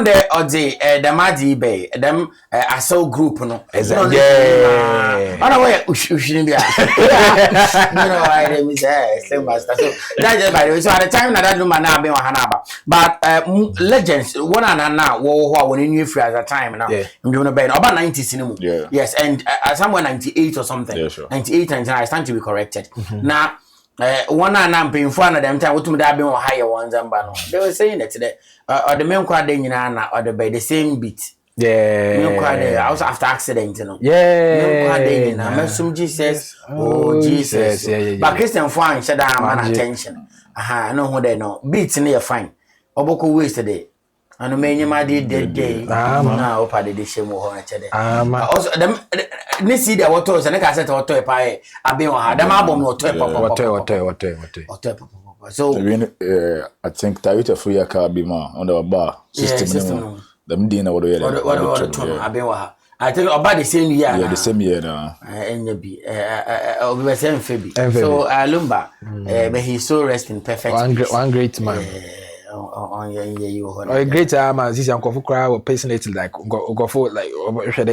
there or the Madi Bay, them I saw group no. Exactly. I don't know where you shouldn't be. You know, I say same master. So that's just by the way. So at the time that no man now be on Hanaba, but legends one and now when you new free at that time now. I'm doing about 90 cinema. Yes, and somewhere 98 or something. Yeah, sure. 98 and I stand to be corrected. Now. One and I'm paying for another time. What to that be on higher ones and banner. They were saying that today, or the main quad in or the by the same beat. Yeah. Also after accident, you know. Yeah. Some Jesus. Oh Jesus. Yeah. But Christian fine said I'm an attention. I know who they know. Beats near fine. Oboko wasted. And many my day. Now, Paddy, the shame of also, them Nisi, the waters and I said, or toy pie. I've been on them album or toy papa. So, I think Tarita Fuya car be more on the bar system. The Medina, what I've been I think about the same year. Yeah, the same year now. And we were saying Phoebe. So, Lumba, but he's so resting perfect. One great man. A great man, this uncle for crowd or personally like go for like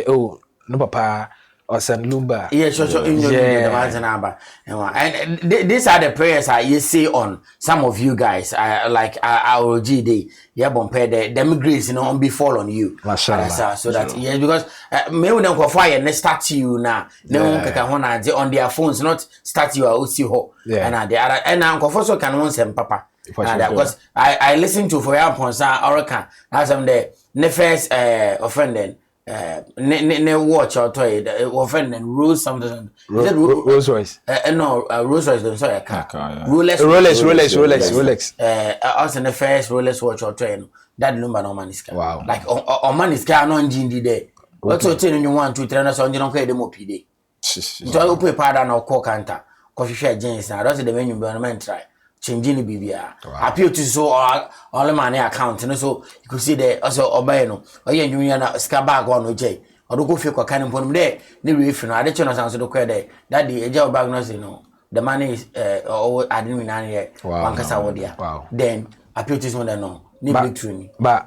oh no papa or San Lumba. Yeah, sure. And these are the prayers I see on some of you guys. Like our GD, yeah, bompe them grace, you know, on befall on you. Mashallah. So that yes, because me when go fire and start you now. No one on their phones, not start you or see ho. And the other and uncle also can want some papa. Because I listen to for your ponsa Oracan as I'm the first offending ne watch or toy offending rules something Rolls Royce no Rolls Royce don't sorry car Rolex also the first Rolex watch or toy that number no man is car wow like on man is car no engine there what's what you 1 2 3 so you don't care the mo pd so you pay powder no call counter coffee share jeans now that's the menu environment try changing BBA. Appeal to so all money account, and so you could see the also Obano, or you na scabag on OJ, or go feel a cannon from there. The reef, I let you know sounds to credit that the job bag, you know, the money is I didn't know yet. Wow. Then appeal to someone no, but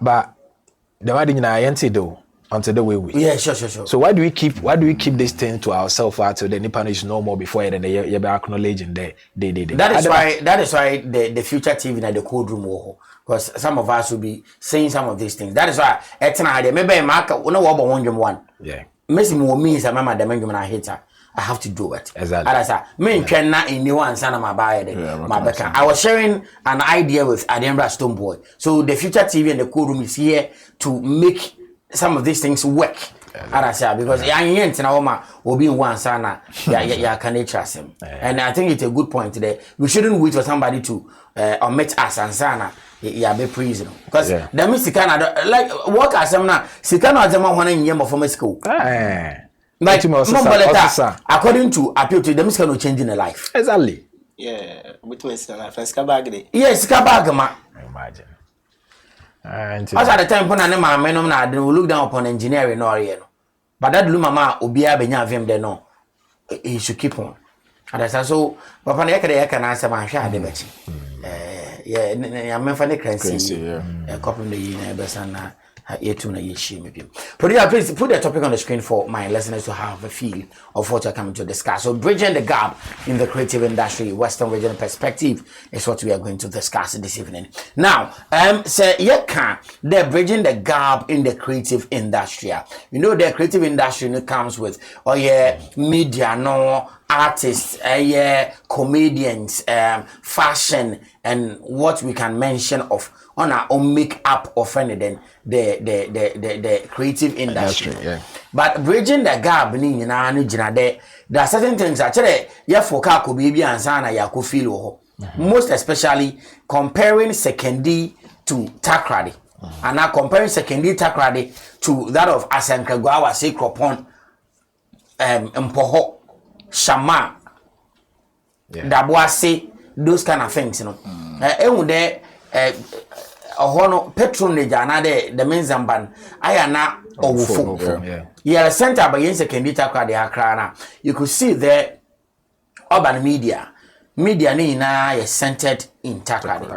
the wedding I empty though. Until the way we sure. So why do we keep this thing to ourselves until the Nippon is no more before then they be acknowledging they that is why the future TV in the code room because some of us will be saying some of these things. That is why maybe mark one missing more means I remember the man I hate her. I have to do it. Exactly. Me can not in new one son of my buyer. I was sharing an idea with Adembra Stoneboy. So the future TV and the code room is here to make some of these things work. Because will be one sana can trust him. And I think it's a good point today. We shouldn't wait for somebody to omit us and sana be praising. Because the Missikana like work as some now Sikana Zama one in Yama from school. Like according to appeal to them can change in a life. Exactly. Yeah, between Skabag. Yes, Skabagama. Imagine. As at the time when I will look down upon engineering or but that Lumama Ubia Benya Vim de no. He should keep on. And as so Papa Neka can answer my share the betting. I'm a funny crancy, a copy of the Besana. Please put the topic on the screen for my listeners to have a feel of what you're coming to discuss. So, bridging the gap in the creative industry, Western regional perspective is what we are going to discuss this evening. Now, they're bridging the gap in the creative industry. You know, the creative industry comes with media, no artists, comedians, fashion, and what we can mention of on our own make-up of anything the creative industry. But bridging the gap there are certain things actually could be and sana ya could feel most especially comparing Sekendi to Takrady. And now comparing Sekendi Takrady to that of Asankagwa say Kropon Mpoho Shama Dabwase, those kind of things, you know. Hono patronage another the menzamban ayana owufo yeah center by Sekendi Takrady akrana you could see there urban media ni na is centered in Takrady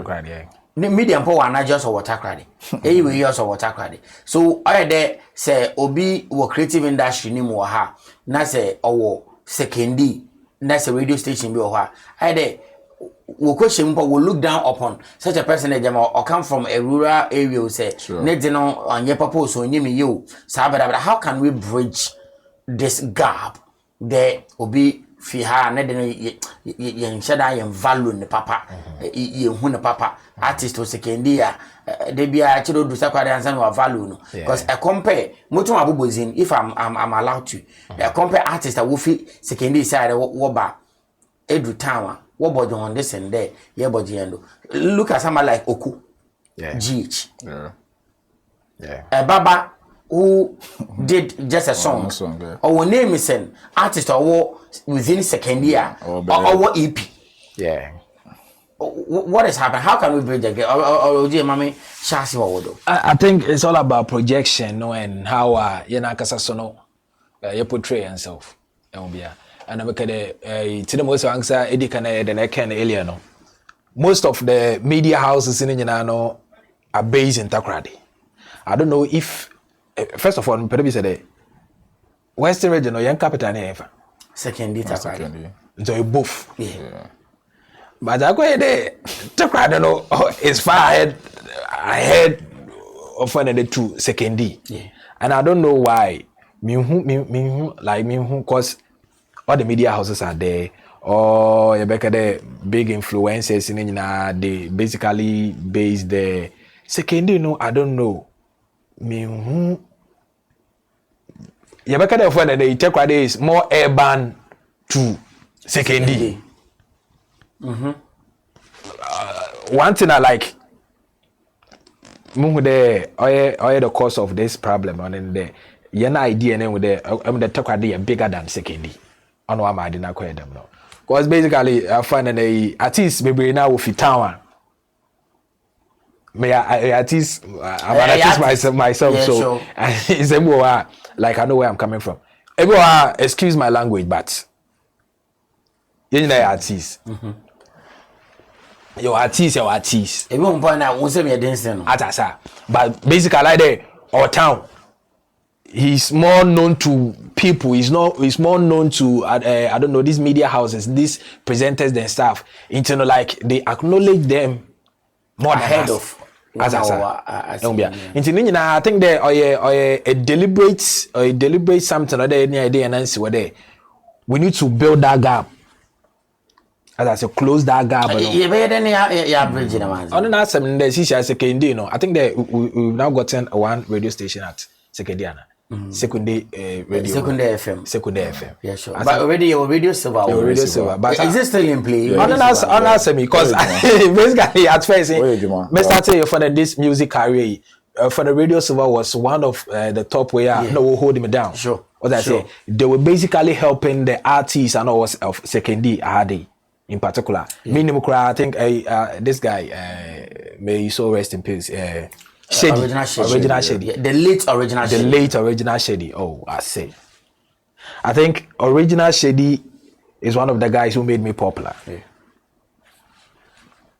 Medium po wana just or water credit. We use water credit. So I there say obi wo creative industry ni mo ha. Na say owo sekendi. Na say radio station bi o ha. I there we question we look down upon such a person or come from a rural area say ne no anye papa so nyimi you. How can we bridge this gap there obi fi ha na de no ye shada ye value ne papa ye hu ne papa artist o sekendi a de bia chiro do sakwade ansan wa value no because I compare motum abobozin if I'm allowed to I compare artist that wo fi sekendi side wo ba edu town wo bojo on this and there ye bojo yendo look at someone like Oku GH a baba who did just a song or name is an artist or within second year or EP. What is happening? How can we bridge the gap? I think it's all about projection, no, and how you portray yourself. And I'm to the most answer Eddie can alien. Most of the media houses in Inano are based in Takoradi. I don't know if first of all, maybe said Western region or young capital never. Secondly, so both. But I go there. I know it's far ahead of the two secondly. And I don't know why. Cause all the media houses are there. Or you better the big influencers in they basically base the secondly. No, I don't know. You better the friend the Itekwade is more urban to secondary. One thing I like, the cause of this problem, and the idea name with the Itekwade bigger than secondary. I know I'm adding a question now. Because basically, I find that artists maybe now with town. I'm an artist myself, so sure. It's a like I know where I'm coming from. Everyone, excuse my language, but you're an artist. Your artist. Everyone point out who say me a dancing. But basically, like that, our town, he's more known to people. He's more known to I don't know, these media houses, these presenters and stuff. Like they acknowledge them more ahead of. I think there a deliberate something or any idea and answer where there we need to build that gap. As I say, close that gap. Bridging on that some secondary, I think that we've now gotten one radio station at Sekundiana. Secondary FM. Yeah, sure. But already your radio silver. But is it still in play? Answer me, because basically at first, Mr. Say for this music career, for the radio silver was one of the top where no holding me down. Sure. What I say, they were basically helping the artists and all of secondary Ahadi in particular. Minimum, I think this guy, may you so rest in peace. Shady. Original Shady. The late original Shady. Oh, I say. I think Original Shady is one of the guys who made me popular.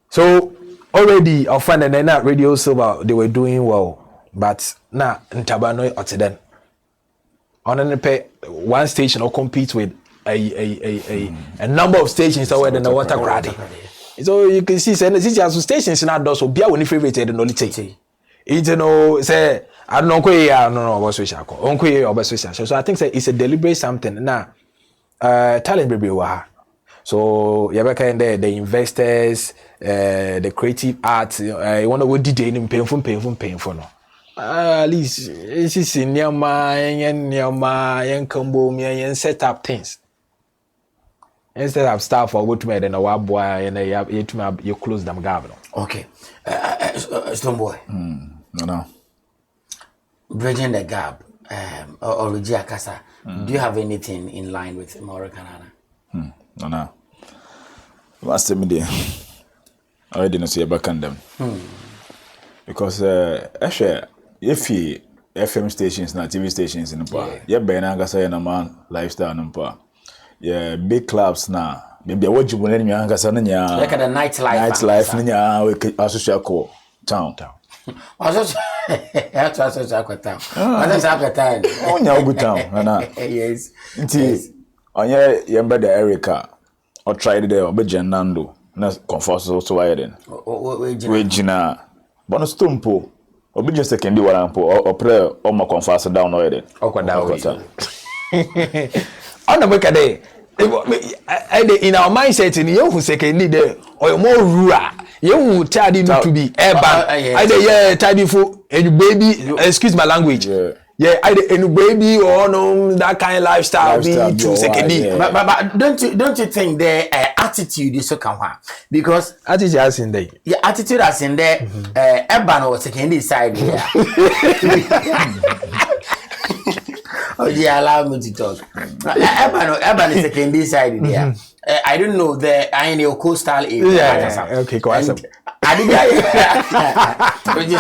So already I find that that Radio Silver they were doing well, but now Ntabano Otiden. On the one station or compete with a number of stations over the water grade. So you can see stations in that so be our favorite the knowledge. Say I don't know so I think it's a deliberate something now. Talent baby so Yabaka and the investors, the creative arts, you want to go DJ in painful no. At least this is in your mind and combo and set up things. Instead of stuff or what made and a wab boy and you close them gab. Okay. Stone boy. No. Bridging the gap, or Regia Casa. Do you have anything in line with Mauro Canada? No. Last media, I didn't see a back on them. Because actually, if you FM stations, not TV stations in the park, yeah, Benagasa and a man lifestyle in the park. Yeah, big clubs now, maybe a watch when you hang us on Look at the nightlife nya we associate ko town. Also, that's town. That's town. Oh, nya good town. Yes. Nti onye yemba the Erica or tried there obeje Nando na confess so why then. We jina bonus stumpo obeje second warampo or pray or ma confess down or then. Okwada we. On the book a day. In our mindset, in you second leader or more rural, you tidy not to be urban. Either tidy for any baby, excuse my language. Yeah, either any baby or no that kind of lifestyle be to second leader. But don't you think the attitude is so come because attitude as in there. Yeah, attitude as in there. Urban or second side. Oh, yeah, allow me to talk. Urban is secondary side there. I don't know I in your coastal area. Yeah, okay, go ahead. Just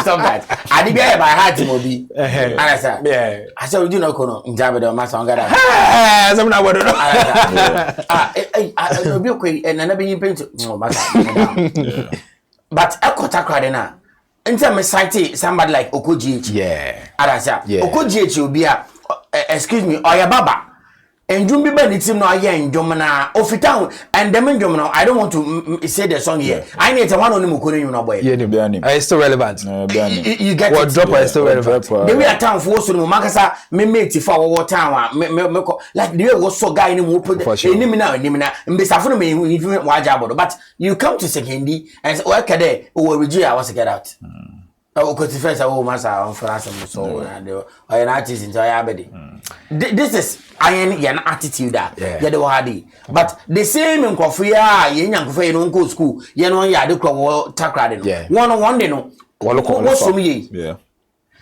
stop that. Adibia by heart mobi. And I said, yeah. I said, we do not know. Njabe do masa ngada. Some na wado. I be okay and na be yin paint. No masa. But ekota krade na. Enter me cite somebody like Okoji. Yeah. Arasa. Okoji obi a excuse me, Oya Baba. And you be benny team no aye ndwomna ofita and them ndwomna I don't want to say the song here. I need to one on mukoni you know boy. Yeah, it's still relevant. You get what drop is still relevant. The way a town for so no makasa me mate for our town me like the way was so guy ni mo put enimina mbesafo no me waja but you come to Sekendi and work there o Regina was get out. Because first of all, master on France so I an artist in Abedi. This is an attitude that you do hardy. But the same in Kofia, young Kofi no go school, you know, ya do takrade. One day no. What's for me? Yeah.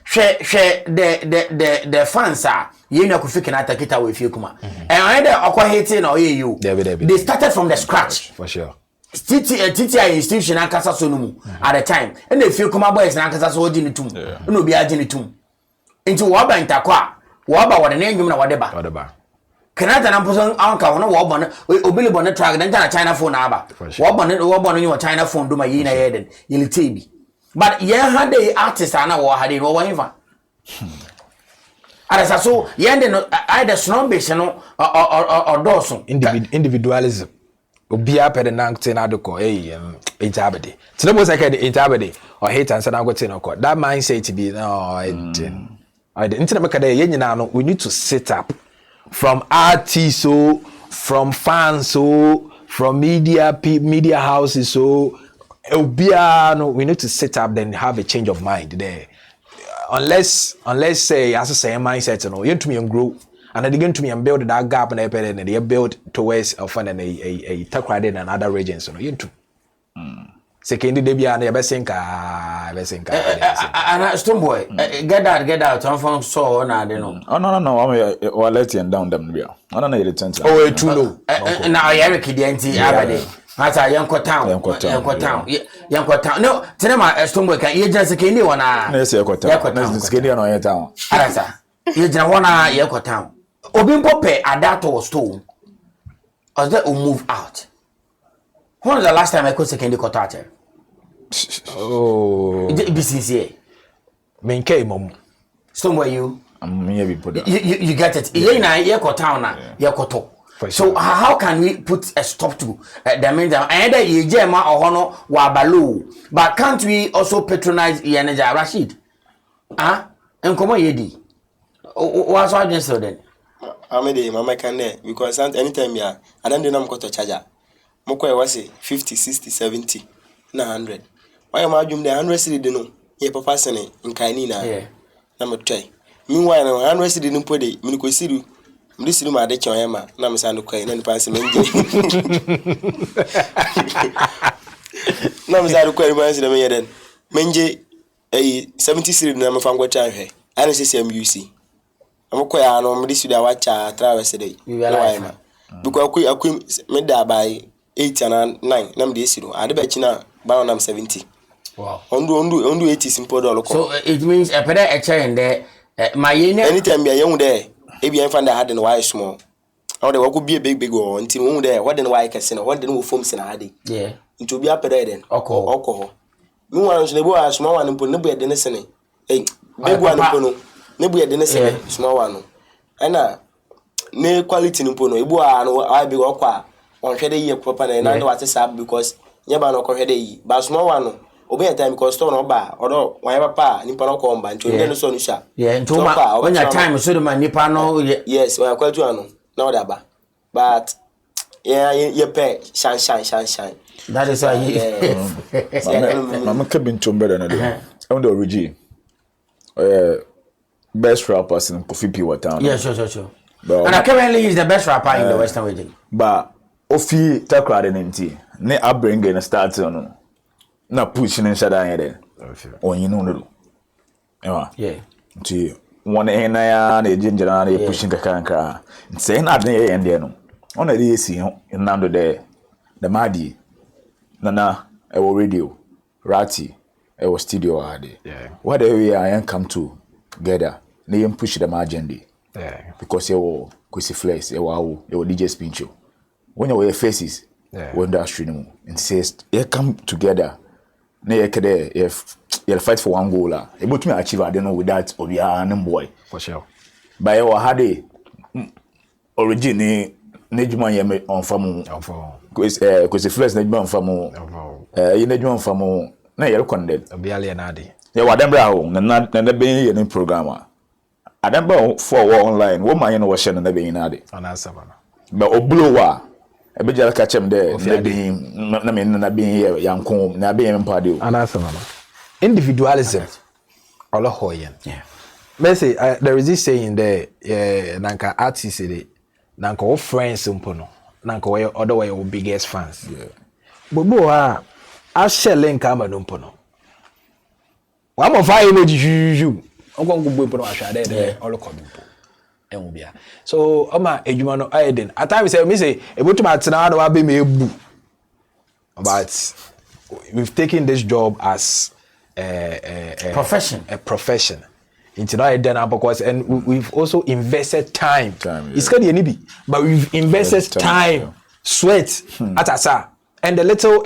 Share the fans are you know Kofi can attack it with you kuma. And either aqua hating or you. They started from the scratch. For sure. TTI institution and Casa Sonumu at the time. And they feel come boys and Casa Sojin tum. No be agin tum. Into Waba in Takwa. Waba what the name you know whatever. Canada and Amazon Uncle no Wabon Obili Bonnet track then China phone aba. Wabon your China phone do my yina eden. You'll TV. But yeah had the artist and I had it over. As so yende either snobbish or Dawson. Individualism. Obia pede nankte na doko Intabede. So most like Intabede or hate and sana go tinoko. That mindset to be no I didn't make a yen we need to set up from artists so from fans so from media houses so Obia no we need to set up then have a change of mind there. Unless say as a same mindset no you to me and grow. And again to me and build that gap and they build towards finding a takrade in other regions. So you too. Second day be an besinka. And Stone Boy, get out. I'm from so na they know. Oh no. I'm let you down them be. I don't know the tent. Oh, too low. Now Eric the anti Abade. That's a young town. Young town. No, Tenema Stone Boy can you just second one. Yes, Yakota. Second on your town. Arasa. You just wanna Yakota town. Obimpo pe adato or stone. Or that will move out. When was the last time I could second the quarter? Oh, be sincere. Main came mom. Somewhere you. I'm here be put. You get it. Yeah, Yakoto. So how can we put a stop to the main down? Either ye jema or hono wabalu. But can't we also patronize Yanaja Rashid? Ah, and come on yedi. What's our answer then? I'm a mama can there because anytime yeah, I don't know to charger. Moko was 50, 60, 70, 900. Why am I doing the 100 city? No, yeah, papa sene in Kainina. Yeah, number try. Meanwhile, 100 city didn't put it. Miniko Sidu, this room at the Choyama, Namasano Kain and Pass Menji. Namasano Kain, then Menji a 70 city number from what time here. And it's the MUC. I'm quite on this with a watch traverse day. Because I quit made that by 8 and 9. Nam this, I bet you now, bound I'm 70. Wow. Undo 80 simple dollar. So it means a better chair in there. My anytime you're young there, if you find a hard and wise small. now they walk be a big one until one there what then why can what then will form sinade yeah into be a period alcohol no one should go as small one and put no better than a senate big one no better than a small one and no quality no pono ibu I be okwa on hwede ye proper and what is up because nyaba no hwede yi but small one obey time because store no ba odo wan papa nipa no ko mba nti no so no sha yeah nti when your time so the man nipa no yes wan kwaju ano na oda ba but yeah you pay shine that is why mama kabin chombe na de on the origin best rappers in Kofi P Water. Yeah, sure. And currently he's the best rapper in the Western region. But Ofi takrade nti ne abringe na start no na push ne shada yede. Onyi no no. Yeah. Nti one na ya na ejinjira na pushing kakanka. Nti na ade ye ende no. Ona dey esi nando the madi nana ewo radio rati ewo studio ade. Yeah. What we are come together. They push them agenda. Yeah. Because you Kwesi Flex, you DJ Spincho. When you wear faces, when the stream and says you come together, you fight for one goal. Able to achieve I don't know without Obianan boy. For sure. By our had origin Nejman Yame on Famu. Kwesi Flex Nejman Famu. You Nejman Famu. Na you're condemned. Obiali Nadi. Yeah, whatever na be in programmer. Adamba for online, what my no was na be in ade. But oblowa e be jala catch him there, na be na me na be here yanko na be empade. Anasama. Individualism. All hoyen. Yeah. Messi, there is this saying there, nanka artists dey, nanka all friends umpono, nanka way other way your biggest fans. Yeah. Bobo a share link ama umpono. Wa mo fa energy juju. Onko ngbo umpono ahwade dey all kompo. Enwubia. So ama ejuma no ayeden. At times me say ebotum atena na wa be me ebu. But we've taken this job as a profession. Into now then because and we've also invested time. It's called the but we've invested time, sweat at asa. And the little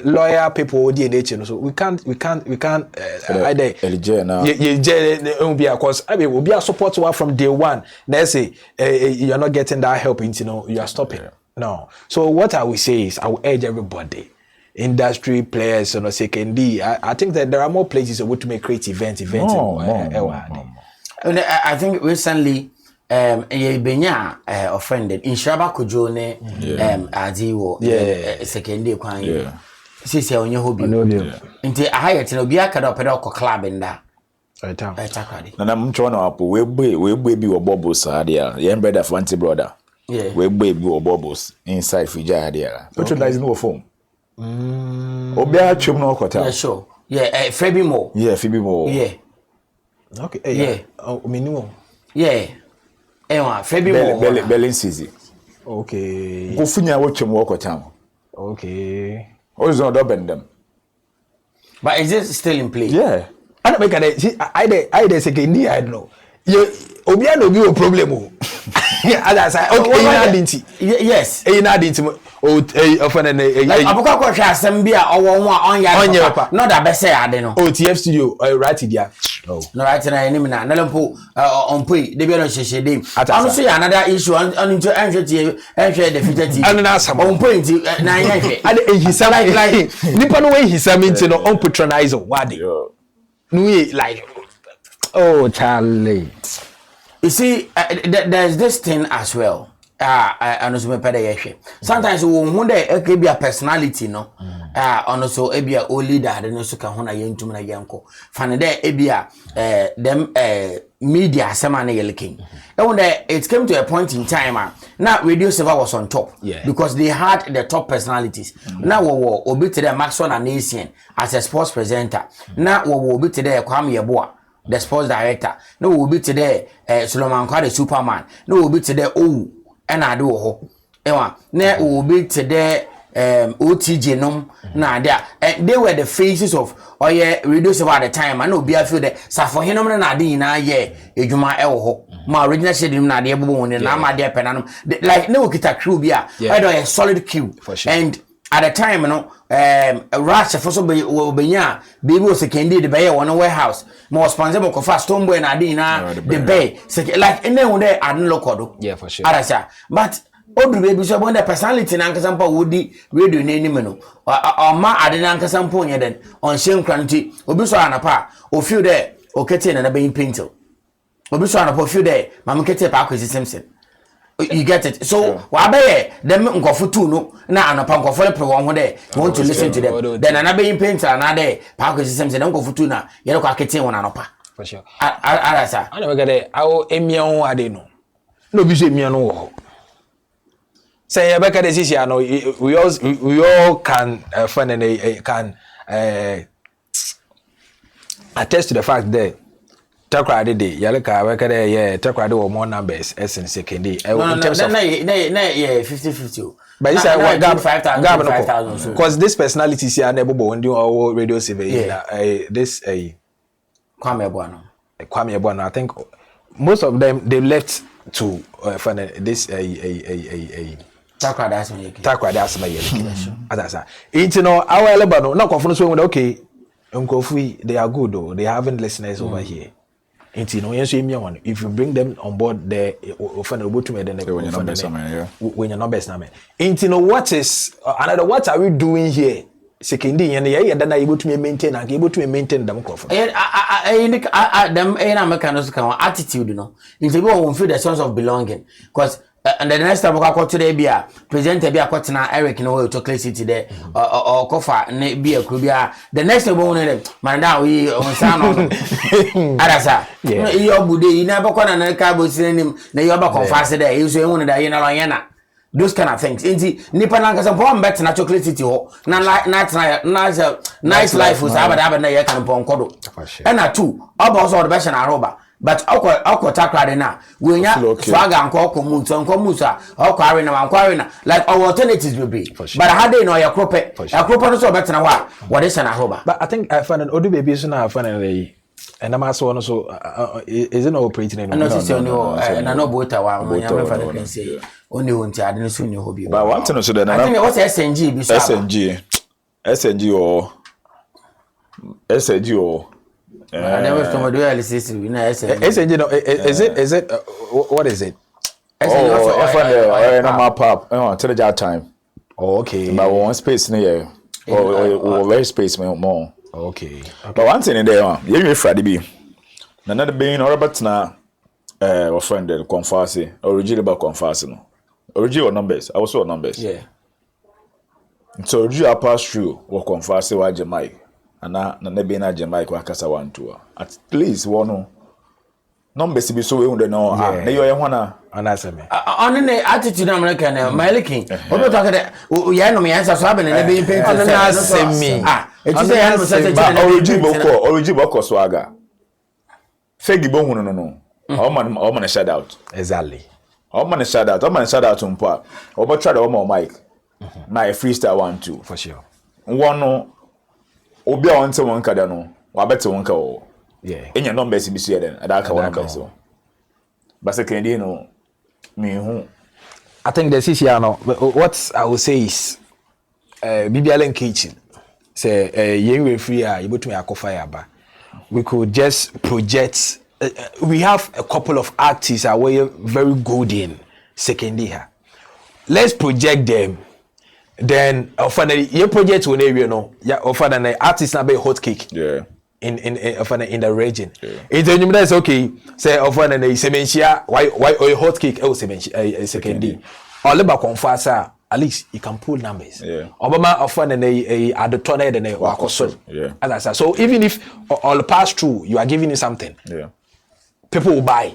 lawyer people nature. So we can't either because I mean we'll be a support from day one. They say you're not getting that help you are stopping. No. So what I will say is I will urge everybody, industry players, secondly. I think that there are more places to make create events. I think recently benya offended in Shaba Kujo ne Adiwo secondly kwan sisi onye hobi nti ahayet no bia kada opeda ko club nda na mcho na apo we gbe bi wo bubbles adia ye brother fancy brother we gbe bi wo bubbles inside fija adia patronize no phone obi a twem no okota yeah sure Phoebe Mo okay minimum Phoebe Mo Berlin City okay go funya wo twem wo okota okay always not up them but is it still in play? Yeah, I don't make I say ni I don't know you obi no be a problem as I say okay yes often abuka ko hwe asem bia owo ho a onya papa no da be say ade no OTF studio right there no right na enim na lempo on pay de bia no hye dem anu so ya another issue anu to enhwe the future TV anu na asam on point na enhwe ade ehisa like nipa no we hisa minti no on patronize wade no like oh Charlie. You see, there's this thing as well. Sometimes we wonder it could be a personality, no. Also, it be a old leader. Then also can hona yentum na yenko. Find there it be a them media semana yelking. And when it came to a point in time, now Radio Silver was on top because they had the top personalities. Now we will obi today Maxwell and Asian as a sports presenter. Now we will obi today Kwame Yeboah, the sports director. No, we'll be today Solomon Kwa the Superman. No, we'll be today and I do ho. Ewa, ne will be today OTJ nom na there. And they were the faces of Radio Silver at the time. I know be I feel that so for him na adi na ye ejuma ho. my original shade him na de bobo won na ma de penanum like no kita crew bi a I do a solid queue and at the time rush for so be nya baby was sekendi de be one warehouse more responsible for fast Stonebwoy na dey na the bay like any one there I don't look odo for sure arasa but odu baby so bon the personality na nkasa mpa wodi radio na enim no o ma ade na nkasa mpa onye den on shame kranti obi so anapa o feel there o kete na be painter obi so anapa feel there mam kete pa akwesi Simpson. You get it. So, wabe them nkofo tu no na anapa nkofo le pre won ho there. You want to listen to them. Then another in painter na there. Pa ko system say nkofo tu na ye le kwa kete won anapa. For sure. Arasa. Ana we get awo emia ho ade no. No bi so emia no wo. Say ye beka de sisi ano we all can find and can attest to the fact that Takrade de yaleka weka de yeah Takrade or more numbers as in second day in terms of 50-50 but this I got 5,000 because this personalities here never when do our radio survey this Kwame Abuano I think most of them they left to find this Takrade as my as you know our Lebanon no conference okay they are good though they haven't listeners over here. If you bring them on board there, when you're not best name. What is another? What are we doing here? Secondly, then are able to maintain and able to maintain them. Them mechanism attitude, you know. If you won't feel the sense of belonging, because. And the next time we go to the Bia, presenter Bia Kotina Eric no to Clay City there or Kofa ne Bia Krubia. The next time we want man now we on sound Arasa. You bude you never kwana na cabo him na you aba confess there. You say you want that you na those kind of things. Inti nipa na nkasa pon bet na Chocolate City ho na nice life was aba na ye kan pon kodo. And na two also the best na roba. But ako Takrade na we nya swagger anko musa okwa na like our alternatives will be but how they know your crop no so better na what is na hoba but I think I find an Odu baby so na find an and I'm also so is it not operating anymore no na no bota wa me can say only won't I didn't soon your hobby but one thing so then I think it was SNG be SNG or I never told you analysis. You know, is it? What is it? My pop. Tell the time. Oh, okay. But one space near. Or very space more. Okay. But one thing in there, you Friday be. Another being or about now. Offended confessing. Original about confessing. Original numbers. I also numbers. Yeah. So original pass through or confessing wa Jamaica. Na be na Jamaica wakasa wantu at least one numbers be so we no na yo ehwana anaseme on the attitude American my looking we talk that you know me answer so have na be paint na semi it is a origin boko swaga fegi bo hunu no o man shout out exactly o man shout out mpo o bo try the mic na a freestyle 1-2 for sure one no obi a wonte won kada no wa bete won ka wo enya numbers bi so ye den adaka won ka so basa kendi no me hu I think the CCR no what I will say is BBL kitchen say yen we free you botumi akofa ya ba we could just project we have a couple of artists are very good in second year let's project them. Then finally your project will area no yeah finally artists na be hot cake in the region it is okay say finally sementia why hot cake second day all about confess at least you can pull numbers obama finally at the turn and as I said so even if all pass through you are giving you something people will buy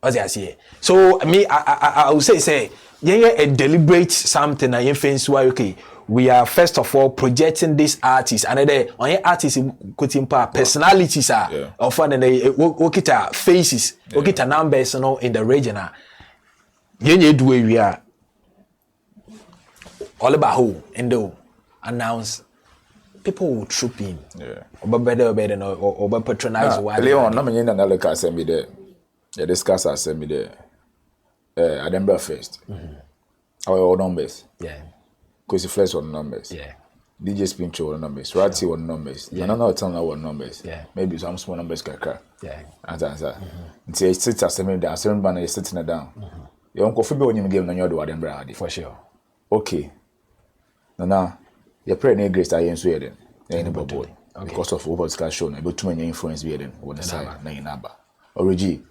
as I say so me I will say a deliberate something and influence why okay we are first of all projecting this artist and then on your artists putting personalities are often okita faces okita numbers in the region do we are all about who and do announce people will troop in or better or patronize Leon na me na look at me there Yeah, discuss as me there. Adembra first. Our numbers. Yeah. Because Flex on numbers. Yeah. DJ Spincho on numbers. Ratty on numbers. Yeah. No, tell now on numbers. Yeah. Maybe some small numbers can crack. Yeah. Answer. Until it sits as me down. Seven banner is sitting down. You don't go for when you game no you do Adembra. For sure. Okay. Now, your prayer and grace are in Sweden. Anybody. Because of over discussion, about too many influence be then on the side, na in number. Origi,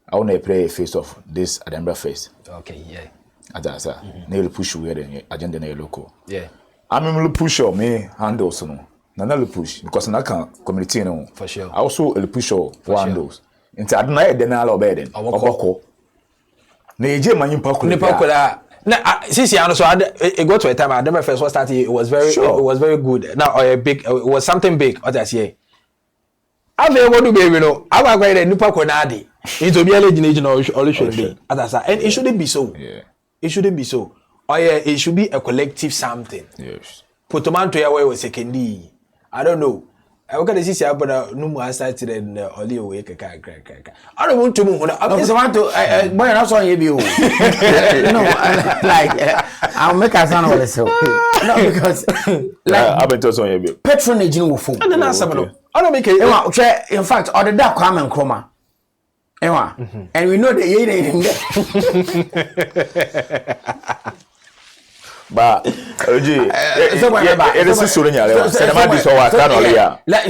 I want to play a face of this Adembra face. Okay, yeah. Adasa, nearly push you the agenda na local. Yeah. I'm a push or me handle so no. Nana push because I can community no. For sure. I also a push or handles. Into Adana denal or bed. Oboko. Neje manimpa kula. Now, since you so it got to a time. I remember first was started. It was very, it was very good. Now, a big, it was something big. What I say, I'm very good to be, you know. I'm going to Nupa Konadi. Into be a legend, or it should be. As I said, and it shouldn't be so. Yeah, it shouldn't be so. Oh yeah, it should be a collective something. Yes. Put a man to your way with secondary. I don't know. I look at the CC, but no more started in the only way. I don't want to move. I want to, boy, I'm sorry, you know, like, I'll make a sound of myself. No, because, like, I've been told on you. Patronage in Wufo. I don't know, someone. I don't make it. In fact, or the dark Kwame Nkrumah. And we know that you ain't But it is so many.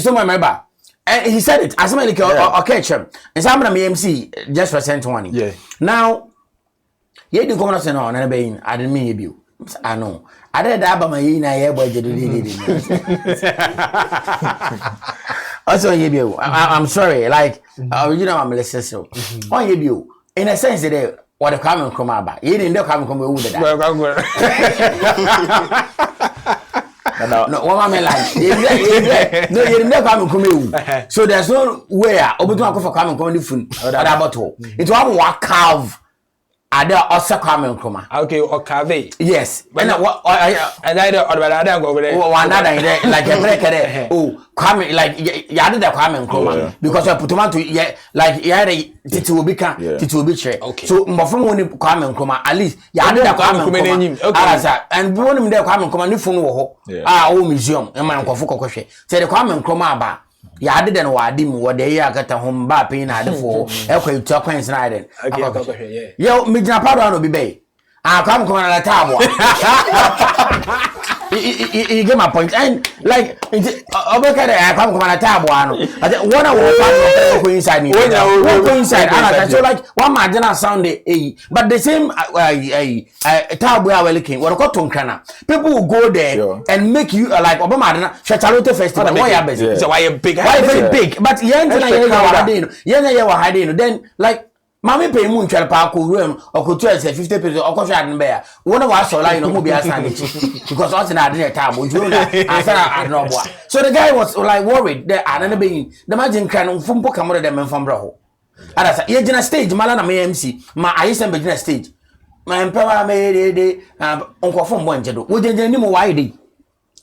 Someone remember, and he said it as many catch him. And some of the MC just percent one. Yeah. Now, you didn't come on and obeying. I didn't mean you. I know. I did that, but my year boy did also, I'm sorry. Like, you know, I'm listening. So, on you, in a sense, that. What the Kwame Nkrumah about? You didn't know Kwame Nkrumah would that. No, one man like no, you didn't know Kwame Nkrumah. So there's no way. Obetu for Kwame Nkrumah phone or that bottle. It was carve. Are there also Kwame Nkrumah? Okay, or carve. Yes. And what? And I don't go over there. One another like a breaker. Oh, Kwame, like you added the Kwame Nkrumah because I put him on to like you had a Titi will be chair. Okay. So my friend won't Kwame Nkrumah at least you added the Kwame Nkrumah. Okay. And we want him there Kwame Nkrumah. New phone our museum. And my uncle question. Say the Kwame Nkrumah about. Ya ade den wade mu wode ya akata hom ba pin na ade fo ekwa tu akwan sna ade okay yo me gina pado no bi be akwa mko na tabo you get my point and like obeka dey akwa mko na tabo ano one of go inside me go inside and so like one marginal sound but the same tabo ya welekin what got to nkana people will go there and make you like obama na Chachalote festival why ya busy so why big why very big but yen na hiding then like Mami pay mu ntwere pa ko room okotu ese 50% okosho ade be ya wona wa so line no mo be asa ne because all na ade na table you know asa ade no boa so the guy was like worried that ade na be the imagine kan mfumpo kamore dem mfam bra ho adasa ye gina stage mala na me MC ma ayesen be gina stage ma empewa me de onkofo mbo njedo wo jenje ni mo wa ide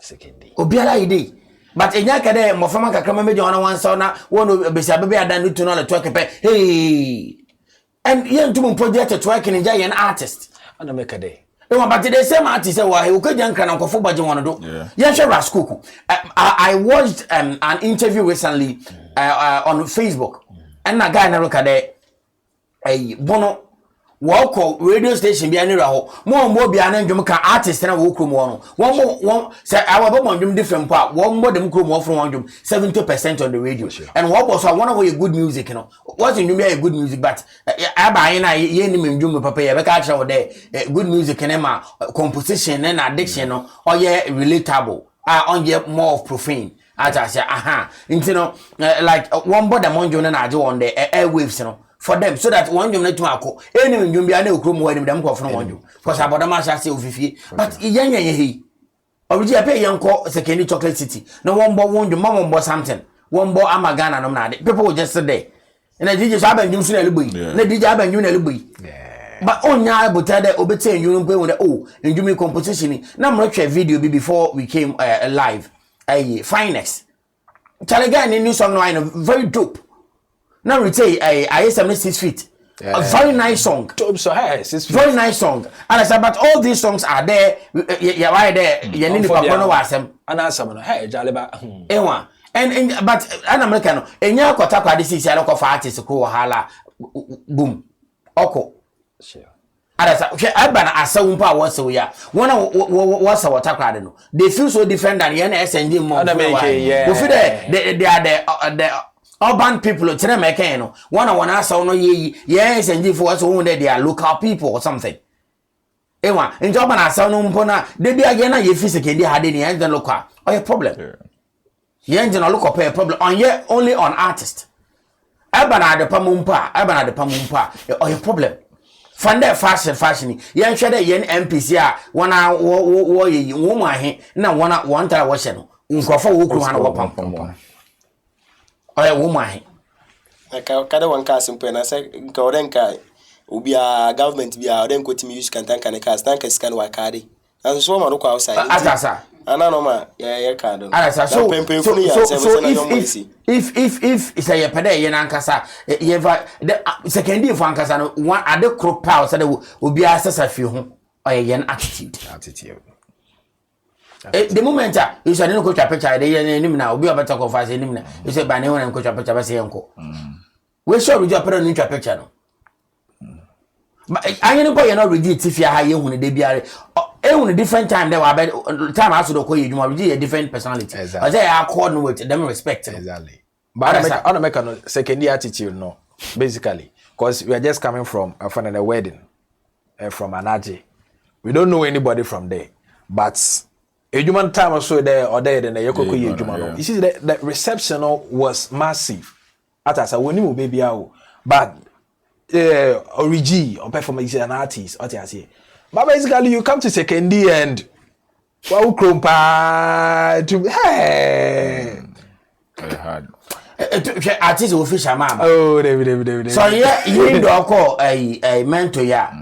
second day obiara ide but enya kede mofama kakrama meje ona wansa na wono besia bebe adan no tuno na to kepe hey and yen to project to work in an artist and make a day but the same artist why who could yank and uncle budget one do yes Raskuku. I watched an interview recently on Facebook and a guy na look at a bono walk radio station be anywhere more be an ndwom ka artist na wo krom no one say our ndwom different part one more them krom from ndwom 70% on the radio and what was one of your good music you know what's ndwom be good music but aba na ye ni ndwom papa ye be ka try there good music and ma composition and addiction no or ye relatable on ye more of profane as I say you know like one body ndwom na age on the airwaves you know for them so that one jom to akọ any njom bia na okrom ho anim dem ko fon one jom because abodama sha say ofifie but yenye he obiji ape yenko second chocolate city no one bo one jom one bo something one bo amagana no na people will just sit there and DJ so abanjum so na liboyi na DJ abanjum na liboyi but onya abota de obete njum pe won oh njum composition na mo twa video bi before we came live Finest Chalegan new song no I know very dope Now we say I 76 feet. A very nice song. So hey, very nice song. And I said, but all these songs are there. Yeah, why there? You need to know what I'm. And answer no. Hey, Jaliba. Ewa. And but an American. Enya kwata kwa disi si aloko for artist ko hala. Boom. Oko. Sure. Ada sa abana asawumpa wonso ya. Wona wasa watakra no. They feel so different than yen SNG mo. Yeah. We feel they are the urban people tell me can no one asa no ye SNG for us who they are local people or something. Ewa in job na asa no mpo na de bia ye na ye physical dey had ni engine local. Oh a problem. Ye engine local pay problem on ye only on artist. Abana de pamumpa, oh a problem. Fande fashion ye nhwe de ye MPC a wana wo ye wo mu ahe na wana wanta wo hye no nkofo wo kru han wo pam. Oya woman ahe. Kada wanka simple na say nka orenka ubia government bia orenko timi use kantanka ne cars tanka scan wa kade. And so ma roko outside. Atasa. Ana no ma ya card. Atasa so if say ye pede ye nankasa ye va second if ankasa no one ade crop power say obi asesa fi ho oya ye attitude. The moment you say no coach picture dey nim na obi obeta ko fa say nim na you say ba ne won coach picture ba say enko we sure we just put on picture no but anyi no you no ready tifia ha ye hunu de biare e hunu different time there wa time aso do ko ye dwuma ready a different personality I say I accord no with them respect exactly but I don't make a secondary attitude no basically because we are just coming from a wedding from Anaje. We don't know anybody from there but a human time or so there or there, then the Yoko Yujumano. You see, the reception was massive. At us, when you baby out, but Origi on performance an artist, what I say. But basically, you come to second D and wow, krumpa to hey. Very hard. Artist will fish a man. Oh, David. So yeah, you need to call a mentor, yeah.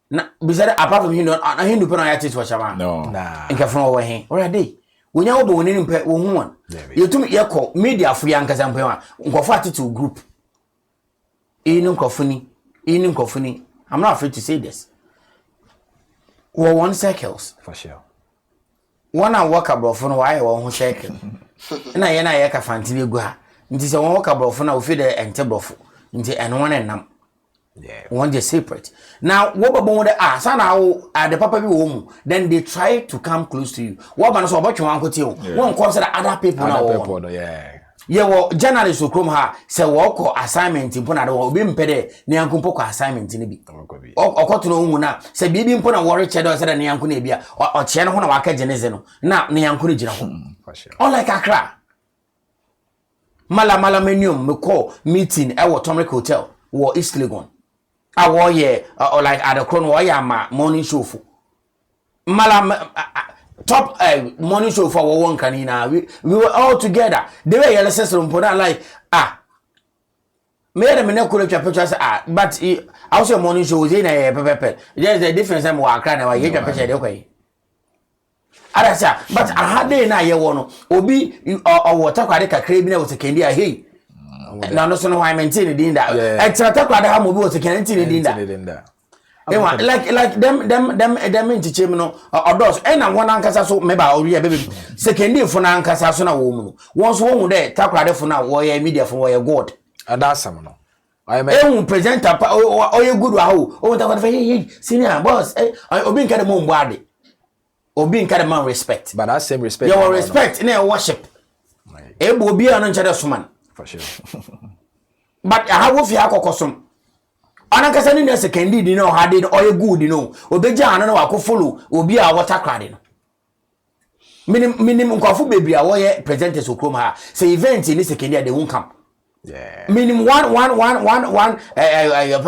Na bizare apart from him na him do pay na artist for chama no nah nka fun wo he already wonya wo bo woni mpe wo hu won yetum ye ko media fu ya nkasa mpe wa nkofo attitude group inu nkofuni I'm not afraid to say this we one circles for sure one and work abroad no why wo hu circle na ye ka fantini egu ha nti se won work abroad na wo fi de ente brofo nti eno one enam. Yeah, one just separate. Now, what about the sana at the papa home? Then they try to come close to you. What about so about your uncle too? One consider other people now. Yeah. Yeah, well, journalists who come here say work or assignment in Pona or being pede near Kumpo assignment in the or to know na say be being Pona worry cheddar said near Kunebia or Chena Hona Waka Genezeno. Now near Kunijin. All like Accra. Mala menu me call meeting at Atomic Hotel or East Legon. I war ye or like at the Chrono Yama morning show for Malam top morning show for one canina. We were all together. They were your system put out like made a minute could have pictures but I was your morning show was in a pepper. There's a difference I'm walking away get a picture okay. But I had day na ye one obi or water quadrica craving was a candy hey. Now no so no I maintain it in that. Extra talk about how mobile was a candy in that. Like them into chimno or doors and one ankasa so maybe or baby second day for ankasa so na woman. Once one there talk about for now why media for your god. And that's some I am presenter or you good how oh that hey senior boss obi nka dem mbade obi nka dem respect but that same respect your respect in your worship ebo obi an ncha so man for sure but how fi akokosom anankasa ni na second di no had it or you good no obeja an na wako follow obi a water crowd no minimum nkwafo bebre a wo ye presenters okrom ha say event ni second dia they won't come. Yeah. Minimum one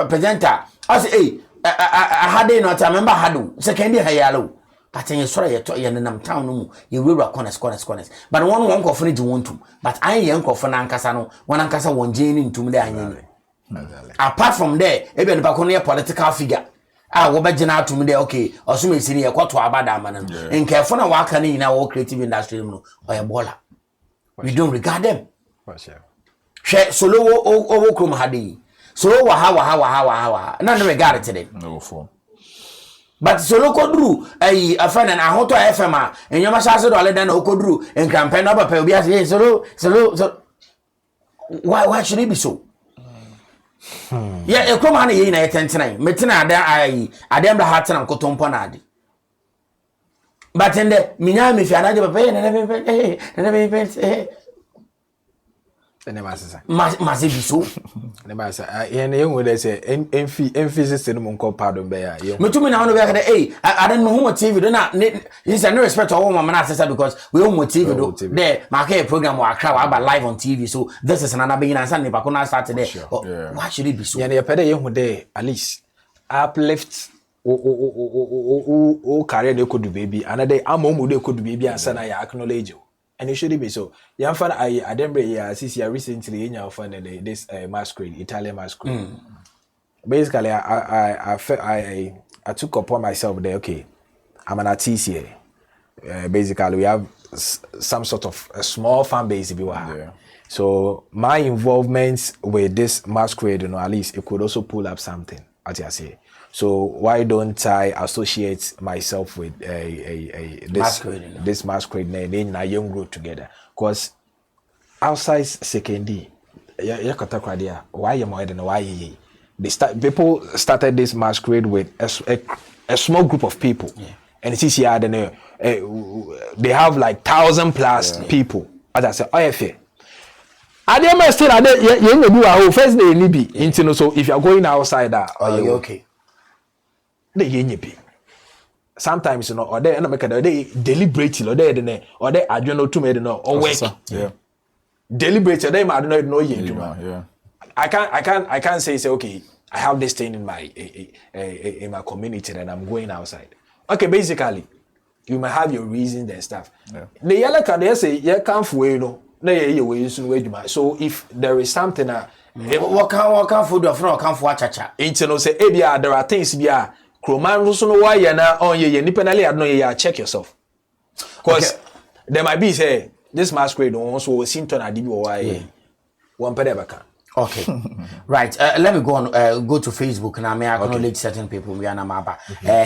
presenter. I say, hey, I had a not. I remember Hadu. Second year, hello. But in your story, you're in a town. You will rock corners. But one coffee you want to. But I ain't for Nankasano. One Ankasa one Jane into me there. Apart from there, even a political figure. I will bet out to me there. Okay, or some is in a quarter of a bad man. And careful, I walk in our creative industry or a baller. We don't regard them. For sure. hwe solo wo krom hade solo wa ha na no regard today no for but solo kodru afana na ahoto FM a enyoma shase do ale dan okodru enkrampe no papa obi ase solo why should it be so yeah ekrom ha na ye na yetentenai metina adem da hatena nkotompo na ade but in the minya me fi anaje papa Masi biso. Never say. And you would say emphasis in Monco pardon bear. Metumi na ono be akade I don't know who TV do na is no respect to all mama na say because we own TV do there market program wa akra wa about live on TV so this is another being answer ne bakona start there. Why should it be so? Yeah, you pede you there at least uplift o career they could do baby another amomu they could do baby and sana ya acknowledge you. And it should be so. Young fan, I didn't recently in your fan this masquerade, Italian masquerade. Basically, I took upon myself there. Okay, I'm an artist here. Basically, we have some sort of a small fan base. Yeah. So my involvement with this masquerade, at least it could also pull up something. As I say. So why don't I associate myself with this masquerade in a young group together? Because outside secondary, why am I than why people started this masquerade with a small group of people, and it's easy. I don't know. They have like 1,000+ people. As I said, IFA. I didn't still. I didn't. You do a whole first day in Libya. So if you are going outside, you okay? They yenyepi. Sometimes or they make they deliberate or they I don't know too many or work. Yeah. Deliberate they I don't know yeah. I can't say okay, I have this thing in my community and I'm going outside. Okay, basically, you might have your reasons and stuff. Yeah. The yellow card they say you can't so if there is something what can food or from can for chacha. Say there are things Kroman so no why na on ye nipenally I don't know you check yourself. Because there might be say this masquerade also seem to na dibi why one pedebaka. Okay. Right. Let me go on go to Facebook now. May I acknowledge certain people we are Namaba.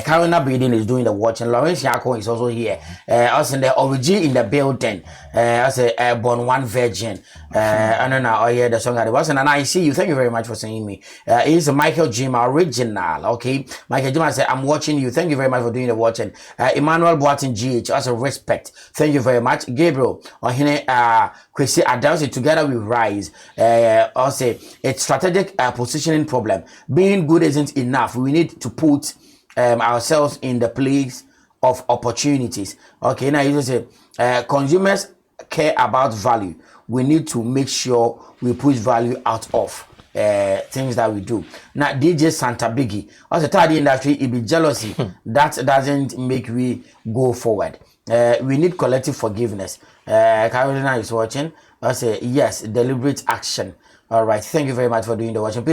Karina Breeding is doing the watching. Lawrence Yako is also here. Also in the origin in the building. I say born one virgin. I don't know. Oh yeah, the song that was and I see you. Thank you very much for saying me. It's Michael Jim original. Okay. Michael Jim I say I'm watching you. Thank you very much for doing the watching. Emmanuel Boatin GH also respect. Thank you very much. Gabriel Chrissy Adelsey together we rise. Also it's strategic positioning problem. Being good isn't enough. We need to put ourselves in the place of opportunities. Okay, now you say consumers care about value. We need to make sure we push value out of things that we do. Now DJ Santa Biggie, also tell the industry it be jealousy that doesn't make we go forward. We need collective forgiveness. Carolina is watching. I say yes, deliberate action. All right, thank you very much for doing the watching.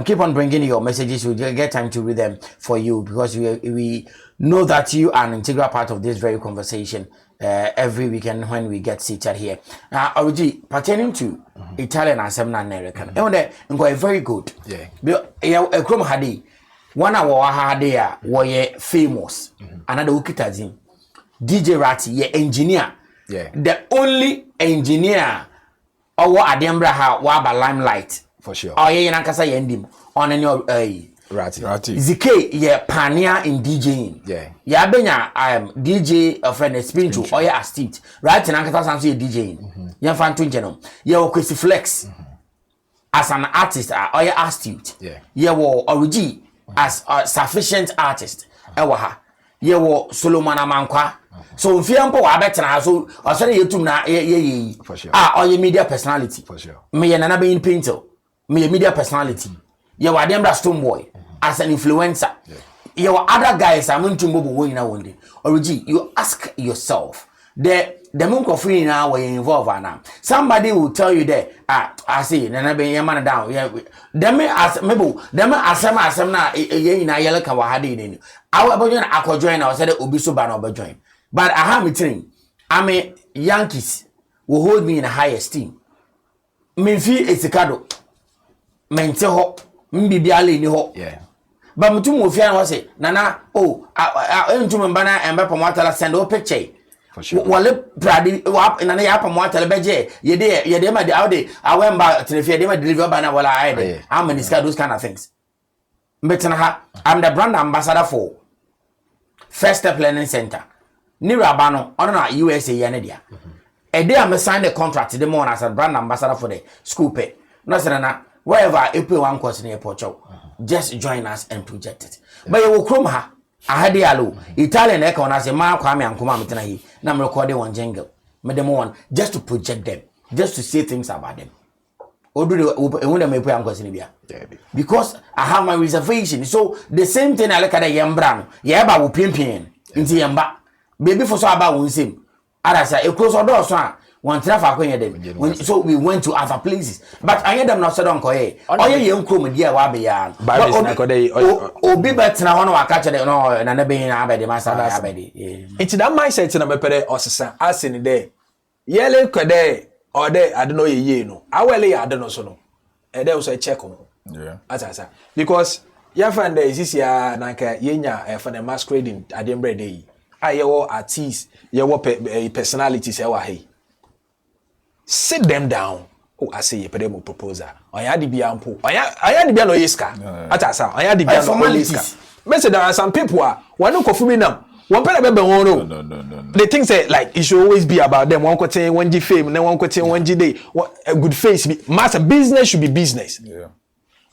Keep on bringing your messages. We'll get time to read them for you because we know that you are an integral part of this very conversation every weekend when we get seated here. Origi, pertaining to Italian and Seminary American, and very good. Yeah, Chrome Hadi, 1 hour Hadea were famous. Another Ukitazim, DJ Ratty, yeah, engineer. Yeah, the only engineer. Or Adembra ha waba limelight for sure. Oh yeah, nankasa yendim on any Ratty. ZK yeah pioneer in DJing. Yeah. Ya benya DJ of an spiritual or yeah astute. Right nankasa samsi DJing. Ya fantu njeno. Ya Kwesi Flex as an artist or yeah astute. Yeah. Ya wo Origi as a sufficient artist. Ewa ha. Ya wo Solomon Amankwa. So if you ampo wa betra so osere yetum na ye for sure. Or your media personality for sure. Me ye nana being painter. Me your media personality. You are them Stone Boy as an influencer. You are other guys I'm going to move one day. Origi, you ask yourself the monk of free now were involved now. Somebody will tell you that I see nana be man down. Yeah, them as maybe them asem na ye na yele ka wa hade ni. I will join akwajoin na say obi so ba na obajoin. But I have a thing. I mean, Yankees will hold me in a high esteem. menfi esikado mente ho mbibi ale ni ho Yeah. ba mutum ofia na wose nana entum mbana embe pomotala send o picture For sure. wale pradi nana ya pomotala beje yede ma de awde awemba tenefia de ma deliver bana wala aide how many those kind of things mbetena ha I'm the brand ambassador for First Step Learning Center ni rabano ono na USA yane dia ede am sign the contract the morning as a brand ambassador for the school pay no say na wherever you pay one course in airport just join us and project it but you will chrome ha ahade alo Italian e ka na say ma kwa me ankoma metena yi na me record one jingle me dem one just to project them just to say things about them odu de when me pay one course in bia because I have my reservation so the same thing I like at yembra no ye ba wo pimpin nti yemba baby for so about one same ada say e close door so a one traffic akwenye dem so we went to other places but I hear them now say don koye oye ye nkrom dia wa be ya obi betina ho no waka kede no na na be na abede masa abede It's that mindset na mepere osesa asini de yele kwede ode ade no ye no awele ya ade no so no ede o so check on Yeah. Atasa because ya find there is ya nanka yenya for the masquerading adembre dey ayewo artists yewo personalities e wa hey sit them down. Oh, I say, you put them a proposal. I had the biampo. I had the biano iska. Atasa. I had the biano iska. But there are some people who no confirming them. One pay no. They think say like it should always be about them. One quote one G fame, then one quote one G day. A good face. Master business should be business. Yeah.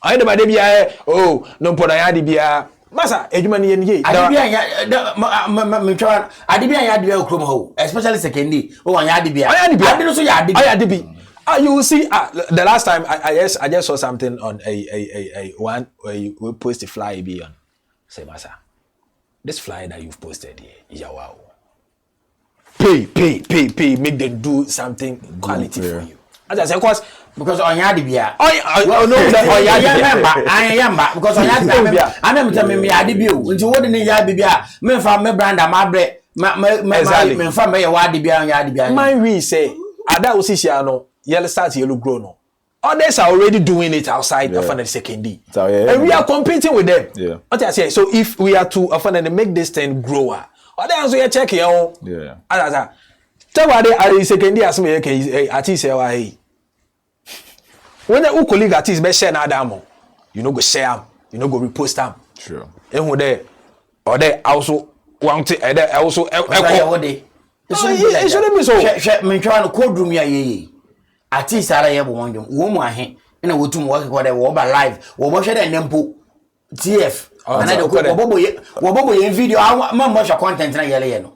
I know about the oh no put I had the bia. Master, ejumani yenye. Adibia ya adibia okrom ho especially second day. Oh, anya adibia. Adibia so ya adibia. You see, the last time I just saw something on a one we post a flyer be on. Say, Masa, this flyer that you've posted here, yeah, wow. Pay, make them do something quality for you. As I say, of course, because on yadibia. Oh no, I am because on yadibia. I am telling me adibio. Into what in yadibia? Me from me brand my bread. Me from me yadibia on yadibia. My we say, Ada Usisiano. Yellow starts yellow grow no. Others are already doing it outside of the second D. So, and we are competing with them. Yeah. What I say, so if we are to make this thing grower, others we are checking on. Yeah. Tell what they are second D as me artist say when the colleague artist be share na damo, you know go share them, you know go repost them. Sure. And who there or they also want to also it shouldn't be so. Me try to code room ya ye. Artist ara ye bo wonjom wo mu ahe na wotum work ko dey wo ba live wo bo hwe dey nempo TF na dey wo bobo ye video ma mo hwe content na yele ye no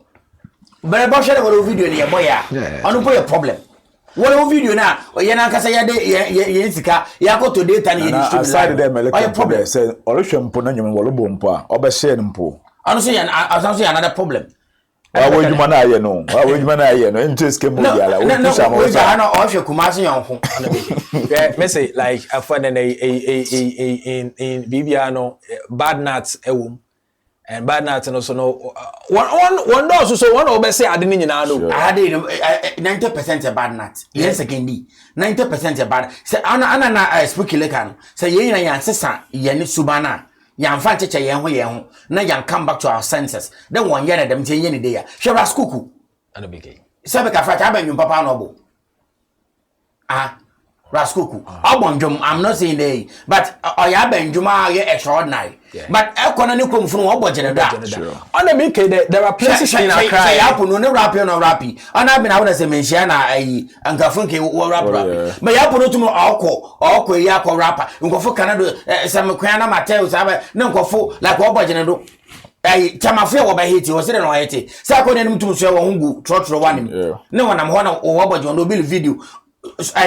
bere bo hwe dey wo video ni ye boy a onu po ye problem wo video na ye na kasa ye dey ye sika ya ko to data na ye distribute aside dem like problem say oluhwe mpo na nyom wo lo bo mpo a obe share mpo anu so ya another problem. Wa ejuma na aye no. Wa ejuma na aye no. Interest ke mo biala. We push am on. No, no, o hwe kumasi yonko. Yeah, me say like I find in Bibia no bad nuts ewum. And bad nuts no so no one does so one obe say ade ni nyina no. I had 90% bad nuts. Yes again di. 90% bad. Say ana na spooky kan. Say ye na yan sesa ye ni subana. Yan fan cheche yen ho na yan come back to our senses then one year dem tie ni dey ya hwe raskuku ana beke sabe ka fa ta ban yum papa no bo raskuku obonjom I'm not saying dey but oya banjuma ye extraordinary but ekona ne komfunu obojene da ana beke there are places in Accra say happen no rapi ana be na wona say menhia na ayi ankafun ke wo rap but ya happen to okọ ya akọ rapper nkofo Canada some kwan na Mateo sabe na nkofo like obojene do ai tamafia wo ba hiti wo se de no hiti sa ko ne mutum so wo hungu trotro wanim ne wonam ho na wo obojene no bi video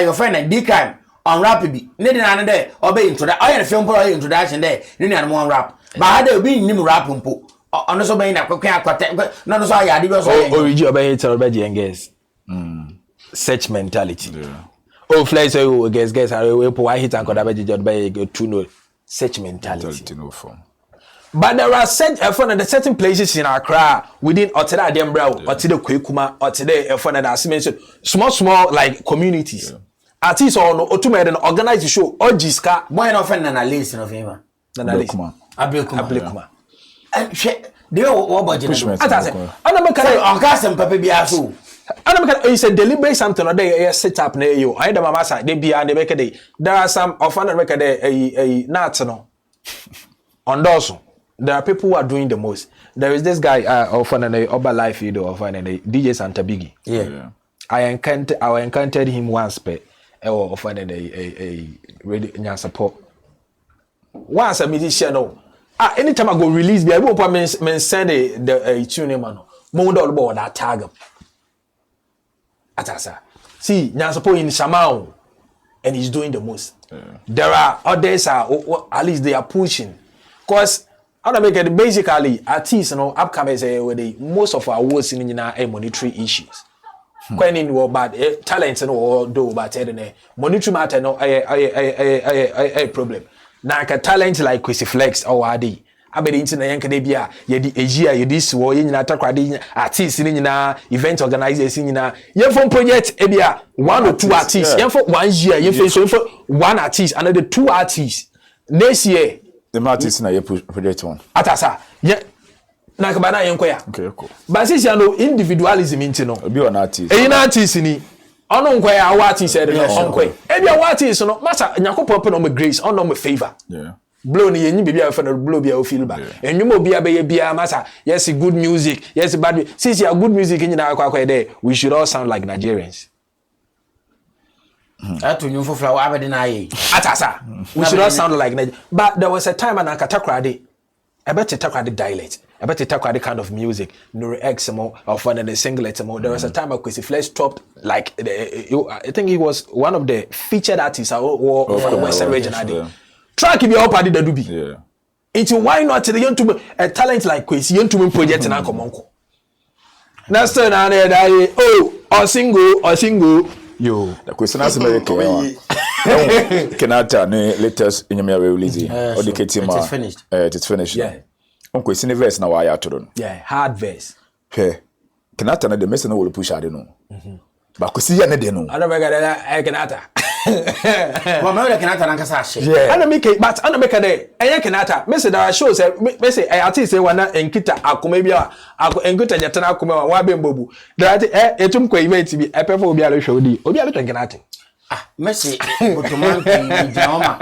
your friend and D-Crime on rap bi ne de na de obey introduction oye film pro introduction there ne na mo rap ba ha de obi nim rap mpo ono so be na kwakwan akote no so ya de bi so origi obey it obey engage search mentality fly say guess we po hit and koda be obey go to no search mentality no form. But there are certain places in Accra within Oteda Dembra, Oteda Kwekuma, Oteda Efona that I mentioned small like communities. artist on otume den organize the show ojiska boy no friend na list no fema na list Ablekuma and they what budget atase ana me kare on ka sem papa bia so ana me kare say deliberate something or dey set up na you I dem mama say dey bia dey make dey there are some of ana make dey nat no on those there are people who are doing the most. There is this guy of an Oba Life video of an DJ Santa Biggie. Yeah. I encountered him once of an radio support. Once a musician anytime I go release me I will send the tune man. Mo do all that tag. Atasa. See, nya support in Shamao and he's doing the most. There are others at least they are pushing. Cause I don't make it basically artists, upcoming say most of our awards in monetary issues. When in war bad talents and do but monetary matter no a problem. Now a talent like Chrissy Flex or Adi. I bet into the Yankadebia, Yedi Asia, Yudis, war in Atakradi, artists in event organizers in your phone project, Ebia, 1 or 2 artists, yeah. For 1 year, you face for 1 artist, another 2 artists. Next year. The artist na project one. Atasa. Yeah. Nakabana yenkoya. Okay, cool. But since you know individualism into no. Be an artist. An artist ni. Ono nkoya awati said no onkoy. Ebi awati so no masa nyakopop no me grace, ono me favor. Yeah. Blow ni yenyi bibia we no blow bia o feel ba. Enwuma obi abeye bia masa. Yes good music, yes bad. Since you good music nyina akwa there, we should all sound like Nigerians. Atu for wa abede na ye. Atasa. We should all sound like Nigeria. But there was a time an Akatakrade. I bet Takrade dialect. I bet Takrade kind of music. Nuri X more of one of the singlet more. There was a time Kwesi Flex stopped like I think he was one of the featured artists of the Western region. Track if you all party the dubi. Yeah. It's why not the young to a talent like Kwesi young to project in Ankomonko. That's turn on there. Oh, or single. Yo, the question is America. Kenata ne latest in your release. Or the Ketima. It's finished. It's finished. Yeah. Uncle Sini verse na why to yeah, hard verse. Hey. Kenata na the mess no will push I don't know. But kusi ya ne de no. I don't make that Kenata. Well, me Kenata na kasa shit. Yeah. I make it, but I don't make it. Kenata. Me say there shows me say artist say wana enkita akoma bia enkita nyata na akoma wa bembobu. That etum ko event bi epefa obi a show di. Obi a betwen Kenata. Messi Botoman Jama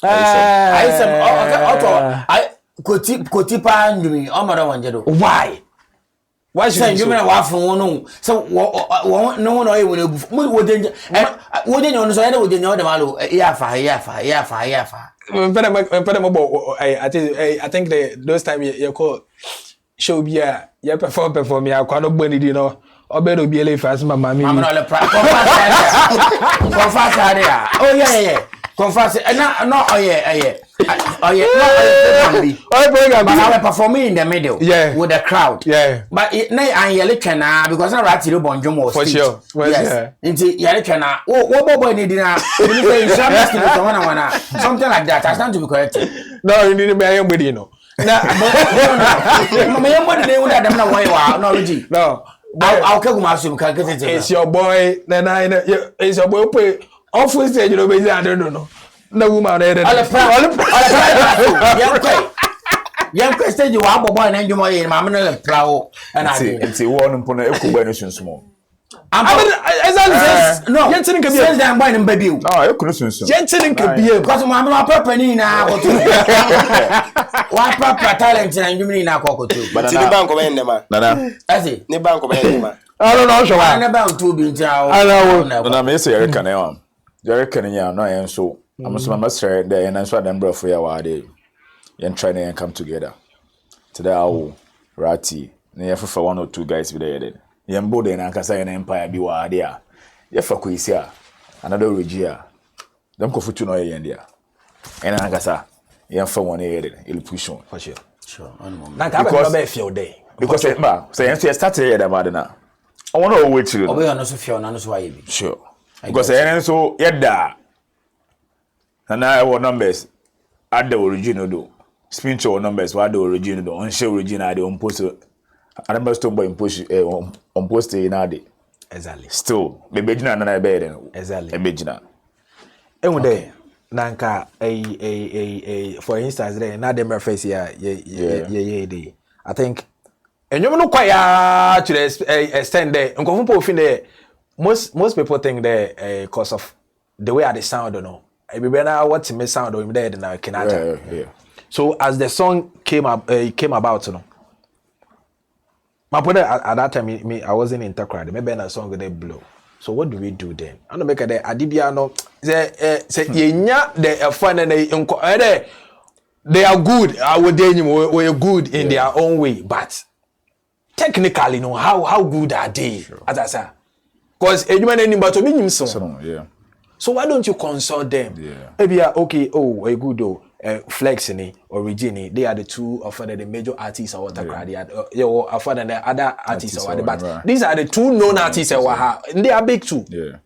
I Kotipa ndumi omara wanjedo. Why should you mean wafu no so no no e woni wodenya so ene wodenya de malo yafa I think those time you call show bia you perform ya kwa no gbani di no obedo bi ele fast mama mi no le pra confess area oh yeah confess no oh yeah but I will perform in the middle with the crowd but na an yele twena because na rat ile bonjom was for sure yes nti yele twena wo boy ni di na you say something like that I stand to be corrected no you need me ayembodi no na mama yembodi na wu da dem na why wa no logi no I'll come assume can get it. It's your boy. Then it's your boy. Play off stage. You know, I don't know. No woman. Young stage. You have a boy and you my mamma plow. And I see one upon a combination small. No, Jensen can be a damn boy and baby. Oh, I couldn't say Jensen can be because mamma papa now. One proper talent and you mean now cocoa. But the bank of Endema. That's it. The bank of Endema. I don't know. So I'm about to be down. I know. And I may say, Eric and Eric and ya, no, and so I must master there and answer them bro for your day. And try and come together. Today, I'll Ratty, near for 1 or 2 guys with the Yambo and Ankasa and Empire be wa there. Yefa Quisia, another Regia. Don't go for 2 no India. And Ankasa, Yamfa 1 year, it'll push on for sure. Sure, because say started here about now. I want to wait you. Obe on so fear on so why. Sure. Because I so yeda. And I want numbers at the original do. Spiritual numbers what the original do. On show original the on post. I remember stone boy on post in ade. Exactly. Still, maybe jina na ebe den. Exactly. Ebe jina. Ehu de nanka for instance there na dem reference here ye I think enyom no kwaya to extend there nkofo po fin there most people think that because of the way they sound or no maybe na what me sound or there na kinata so as the song came about you know my brother at that time me I wasn't in Takrade maybe na song they blow. So what do we do then? I don't make a day. Adibia no say yenya the fun and they are good. I would we're good in their own way, but technically, no, how good are they? Sure. As I say, because anyone anybody to be so yeah. So why don't you consult them? Yeah. Maybe okay. Oh, a good Flex ni Origini. They are the two of the major artists or whatever. They are the other artists or whatever. But these are the two known artists and they are big too. Yeah.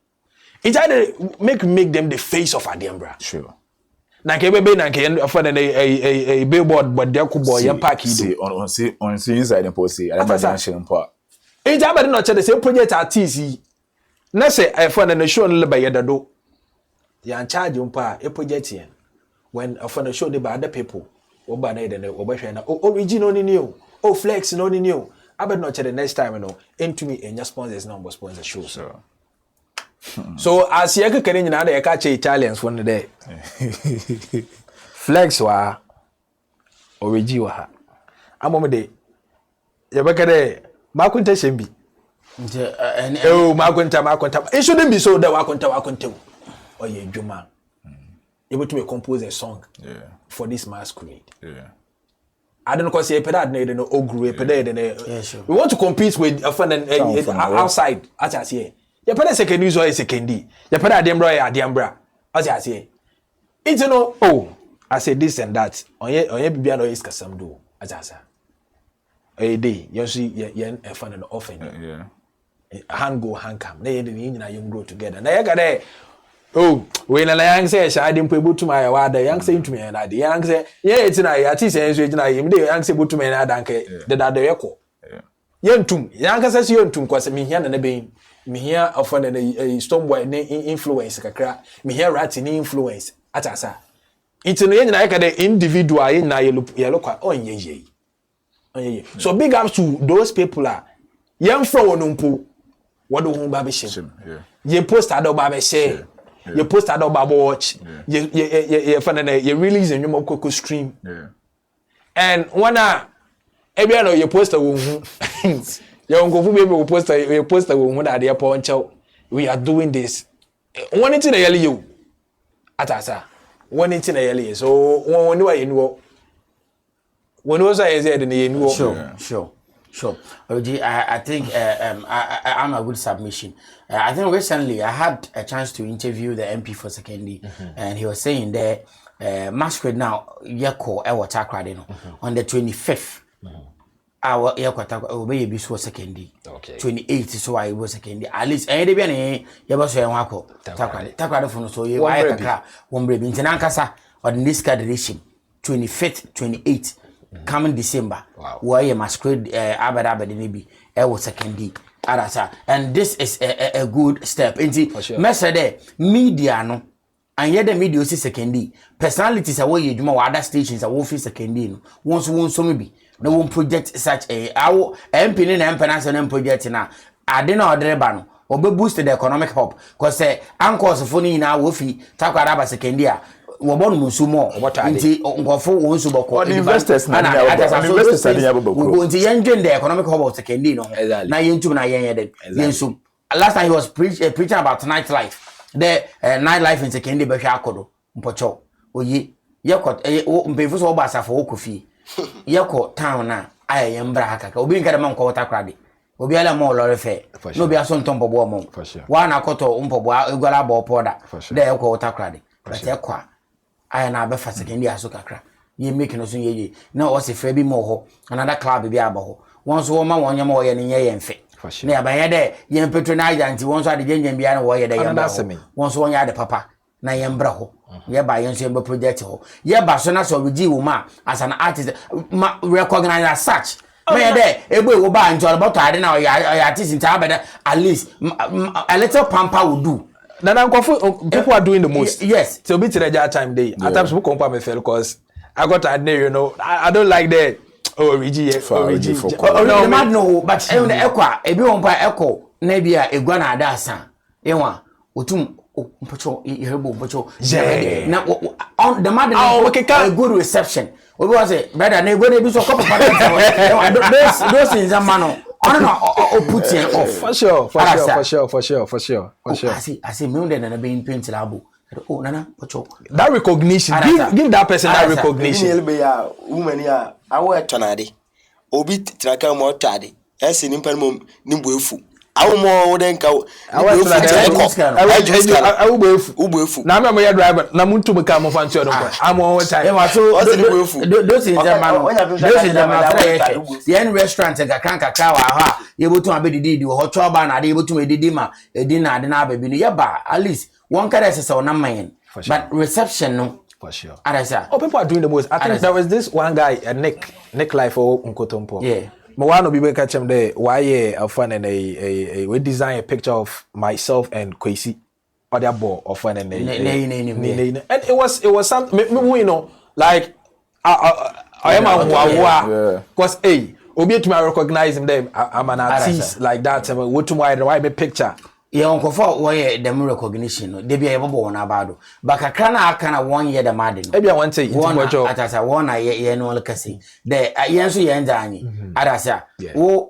It's either make them the face of Adiambra. Sure. Na kebebe na ke for a billboard but there could boy park see on see inside the post see I never mention part. It's about not the same project artist. Na say I for the show no be yedado. You are charge a project here. When for the show they by other people, oba na then oba na original ni new, Flex no ni new. I bet not the next time into me and your sponsors number sponsor show. So as you can nyina dey catch Italians for the day. Flex wa origi wa ha. Amom dey you be kede makunta shembi. Makunta. It shouldn't be so that wakunta. Or ye juma. Able to compose a song for this masquerade. Yeah. I don't know because you pedal need no ogre we want to compete with a friend outside as I say. You pedal second news or secondi. You pedal Adiambra as I say. It's I say this and that. On ye bibiano is kasam do as I say. A day you see yen a fun and often. Hand go hand come. They young grow together. Now you got there. When a young says I didn't put to my word, the young saying to me and the young say, yeah, it's an I teach and the young say put to me and I don't care that the echo. Young tum, young says young tum, cause me here and a being me here often a storm boy influence, a crack, me here rats in influence at us. It's an end like the individual in yellow on ye. So big ups to those people are young from Numpu. What do baby shame? Ye post Ado Baby say. You post Ado Baby watch. You release a new Coco stream. And one every ano you post a woman. Your uncle baby will post a woman at the airport. We are doing this. One into the you. Atasa. One into the so one you know. When was I said in the Sure. I think I'm a good submission. I think recently I had a chance to interview the MP for Sekendi, and he was saying that masquerade now yeko ewa Takrade on the 25th. Our yeko Takrade obey be so Sekendi. Okay. 28th so I was Sekendi. At least any be any yeba so enwako Takrade for no so ye why kakra one brebi ntenankasa on this graduation 25th 28th. Coming December, where you masquerade abadi nibi was Sekendi arasa, and this is a good step. Inti message media no, and yet the media see Sekendi personalities away you do other stations are wolfing Sekendi no. Once so maybe no one project such a our MP and MP project na. I didn't order bano or be boost the economic hub because uncles phone na wofi Takrade Sekendi. Wobon musumo nti ngofo wonsu boko investors na we nti yenjen the economic hub of Sekendi no na yentum na yen yensum. Last time he was preaching about nightlife, the nightlife in Sekendi be hwa akodo mpocho oyi yekot mpefo so oba asafo okofi yekot town na aye mbra hakaka obi nkade man ko Takrade obi ala mo lore fe no bi aso ntombo bo mo wa na koto mpobo egwala bo poda de yekot Takrade but yekwa I na be fa Sekendi aso kakra ye make no so ye na o se fra bi mo ho another club bi aba ho won so ma won nyama o ye ne ye mfe na ya ba ye de ye patronize anti won so ade gyenyen bia na wo ye de ye ba won so won ya de papa na ye mbra ho ye ba ye so ye project ho ye ba so na so ogi wo ma as an artist ma recognize as such Me there, ebe go buy into about I now ya artist in Tabeda at least a little pamper will do. Now people are doing the most. Yes. So be to the time day. At times people compare me feel because I got to you know, I don't like that. Oh, Rigi, no, man, no, but even the echo, a bit on by echo, maybe a guana dasa. Ewa, utum patrol, herbo patrol. Now, on the man, a good reception. What was it? Better, they would be so couple of those things, a man. I don't know, put you off. For sure. I see, me and being painted abu. Oh, Nana, that recognition, give that person that recognition. Woman, yeah, I wear tonadi. Obi traka more tadi. As in impelmum, nimbufu. Our more than cow. I will Ubufu. Now I'm a driver. Namuntu become of answer. I'm all time. Those in the end restaurants and Kanka Kawa, able to be the hot job and able to be dinner, a dinner, baby. Yeah, at least one character saw no man. But reception, no. For sure. Oh, people are doing the most. I think there was this one guy, Nick Life or Nkotompo. Yeah. Mwano bibe catch him there. Why a fun and we design a picture of myself and Kwesi other ball of fun and and it was something you know like I am a because obi to me recognize him there. I'm an artist like that. What to why me picture. Yeah, Uncle for why the recognition. They be able to one about. But I can't 1 year the madden. Maybe I want to say one at a 1 year no kasi. The yes we endani. Adasa. Wo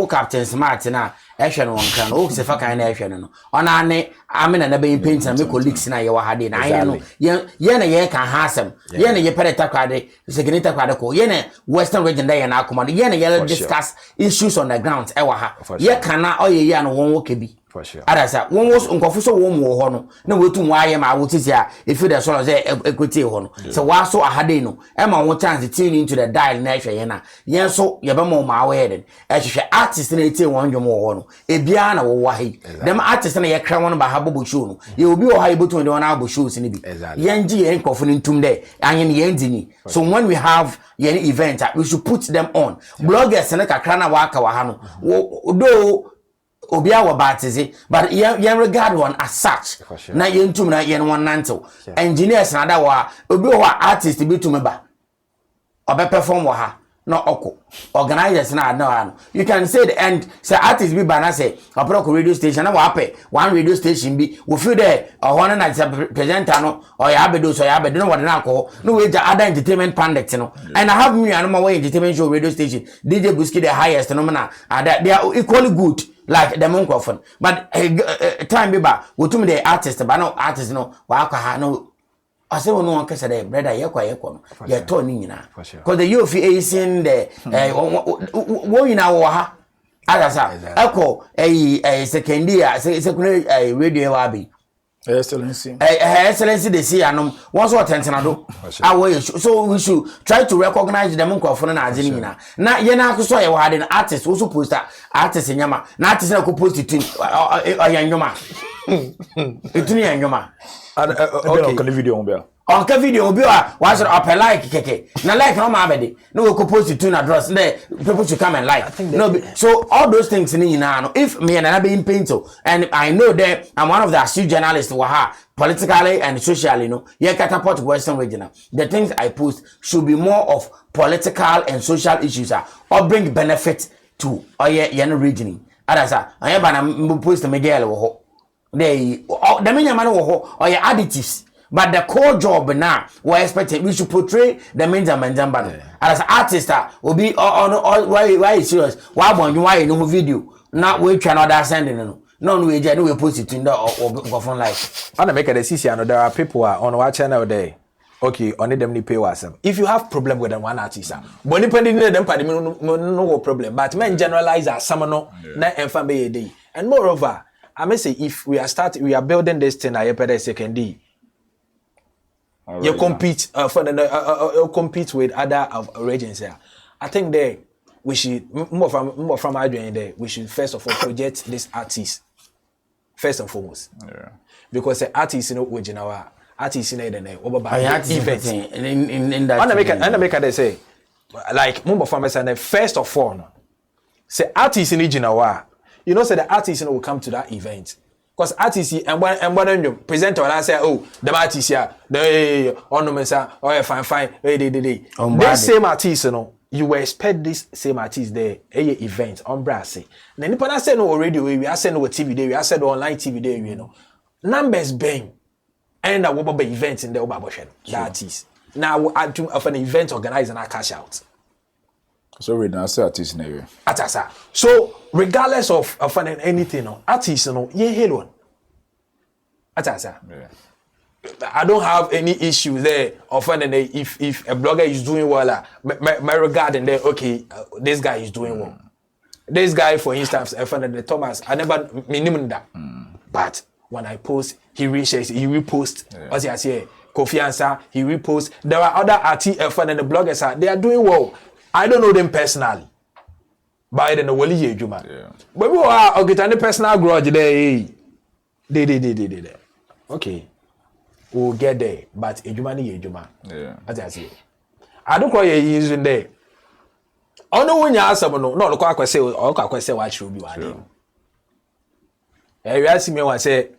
Captain Smart na action one can. Oh, se fa kan action no. Ona ne amena na be paint na me colleagues na ye wa hade na aye no. Ye na ye kan hasem. Ye na ye pereta kwade, secretary kwade ko. Ye na Western region there na akoma. Ye na ye discuss issues on the ground e wa ha. Ye kan na oye ya no won wo kebi. For sure. Adasa, one was unkofo so wo mo ho no. Na wetu wa ye ma wotiti a if the so say equity ho no. So wa so ahade no. E ma won chance tune into the dial na hwe ye na. Yen so ye be mo ma wa ye den. E hwehwe artist na eti won dwom ho no. E bia na wo wa he. Dem artist na ye kra won ba ha bobo show no. Ye obi o ha ibotu de won abo shows ni bi. Yen gi ye nkofo ni ntum de. Anyen ye ndini. So when we have any event, we should put them on. Bloggers na kakra na wa aka wa ha no. Do Obia wa batize, but yen regard one as such. Sure. Na yen tum na yen one nanto. Sure. Engineers na da wa obi wa artist bi tum ba. Obe perform wa ha no oko. Organizers na no. You can say the end say artist bi ba na say oproko radio station na wa pay one radio station bi we feel there one na presenter no or ya bedo so ya bedo no what na ko no we ja other entertainment pundits no. And I have me and my entertainment show radio station DJ Buski the highest no na they are equally good. Like the microphone, but time be back. We told me the artist, but no artist no. Waka no. I say no one can say brother. Yeko. You're turning na. Because the youth is in the what you know ha. Adasa. Echo a second year. Secondary radio wabi. Excellency. Excellency they see and once what attention do. So we should try to recognize the microphone na azini na ye na so ye wa den artist who supposed artist nyama na artist na ko post it oyanyoma etuni yanyoma okay on the video on be on ka video obi wa so up like keke na like no ma abede no we ko post it na address there people should come and like no so all those things ni no if me and I be in painto and I know that I'm one of the astute journalists politically and socially catapult Western region. The things I post should be more of political and social issues or bring benefit to region. Adasa I am post Miguel wo they the many man wo or your additives. But the core job now, we're expecting we should portray the main Jamba. As an artist, will be on why serious. Why no video? Now we cannot sending no we post it in the or phone life. I make a decision. There are people on our channel there. Okay, only them ni pay was. If you have problem with them one artist, but depending on them, no problem. But men generalize as some no na enfambe day. And moreover, I may say if we are building this thing, I pay second day. You compete compete with other regions here. I think there we should more from Adrian there. We should first of all project this artist first and foremost. Yeah. Because the artist with our artist in the event in that. And make they say like mumbo farmers and first of all no say artists in Ijinawa you know say the artists will come to that event because artists and one presenter and I say oh the artists here they ornaments are oh fine they same artists you know you will expect this same artist there event on brass na nipa na say no radio we I say no TV there we I said online TV there you know numbers bang and a wo event in the obaboshe that artist now I do of an event organizer and I cash out. So we now say artist in area. Atasa. So regardless of anything, no artist no ye hello. Atasa. Yeah. I don't have any issues there of if a blogger is doing well, my regard and there okay, this guy is doing well. This guy, for instance, Thomas, I never minimum that. But when I post, he reshares, he reposts. As I say, Kofi Ansah, he reposts. There are other artists and the bloggers they are doing well. I don't know them personally. But I don't know what you do, man. But we are okay. Any personal grudge there? They. Okay, we'll get there. But Ejuma. Yeah. As I say, I don't call you using there. I know when you ask someone, no, look, I say, what should be one. You ask me one say,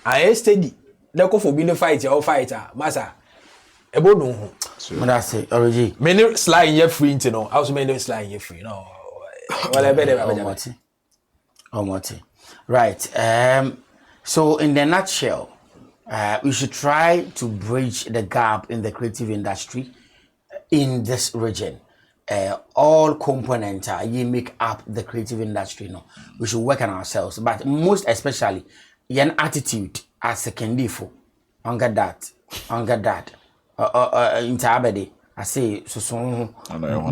I am steady. They go for being a fighter or fighter, massa. About no. When I say, Origi, many slide your free, you know. I was many slide your free, no. Well, I better. Omoti. Right. So in the nutshell, we should try to bridge the gap in the creative industry in this region. All components you make up the creative industry. No, we should work on ourselves, but most especially, your attitude as a candifo. Under that. In Tabade, I say so.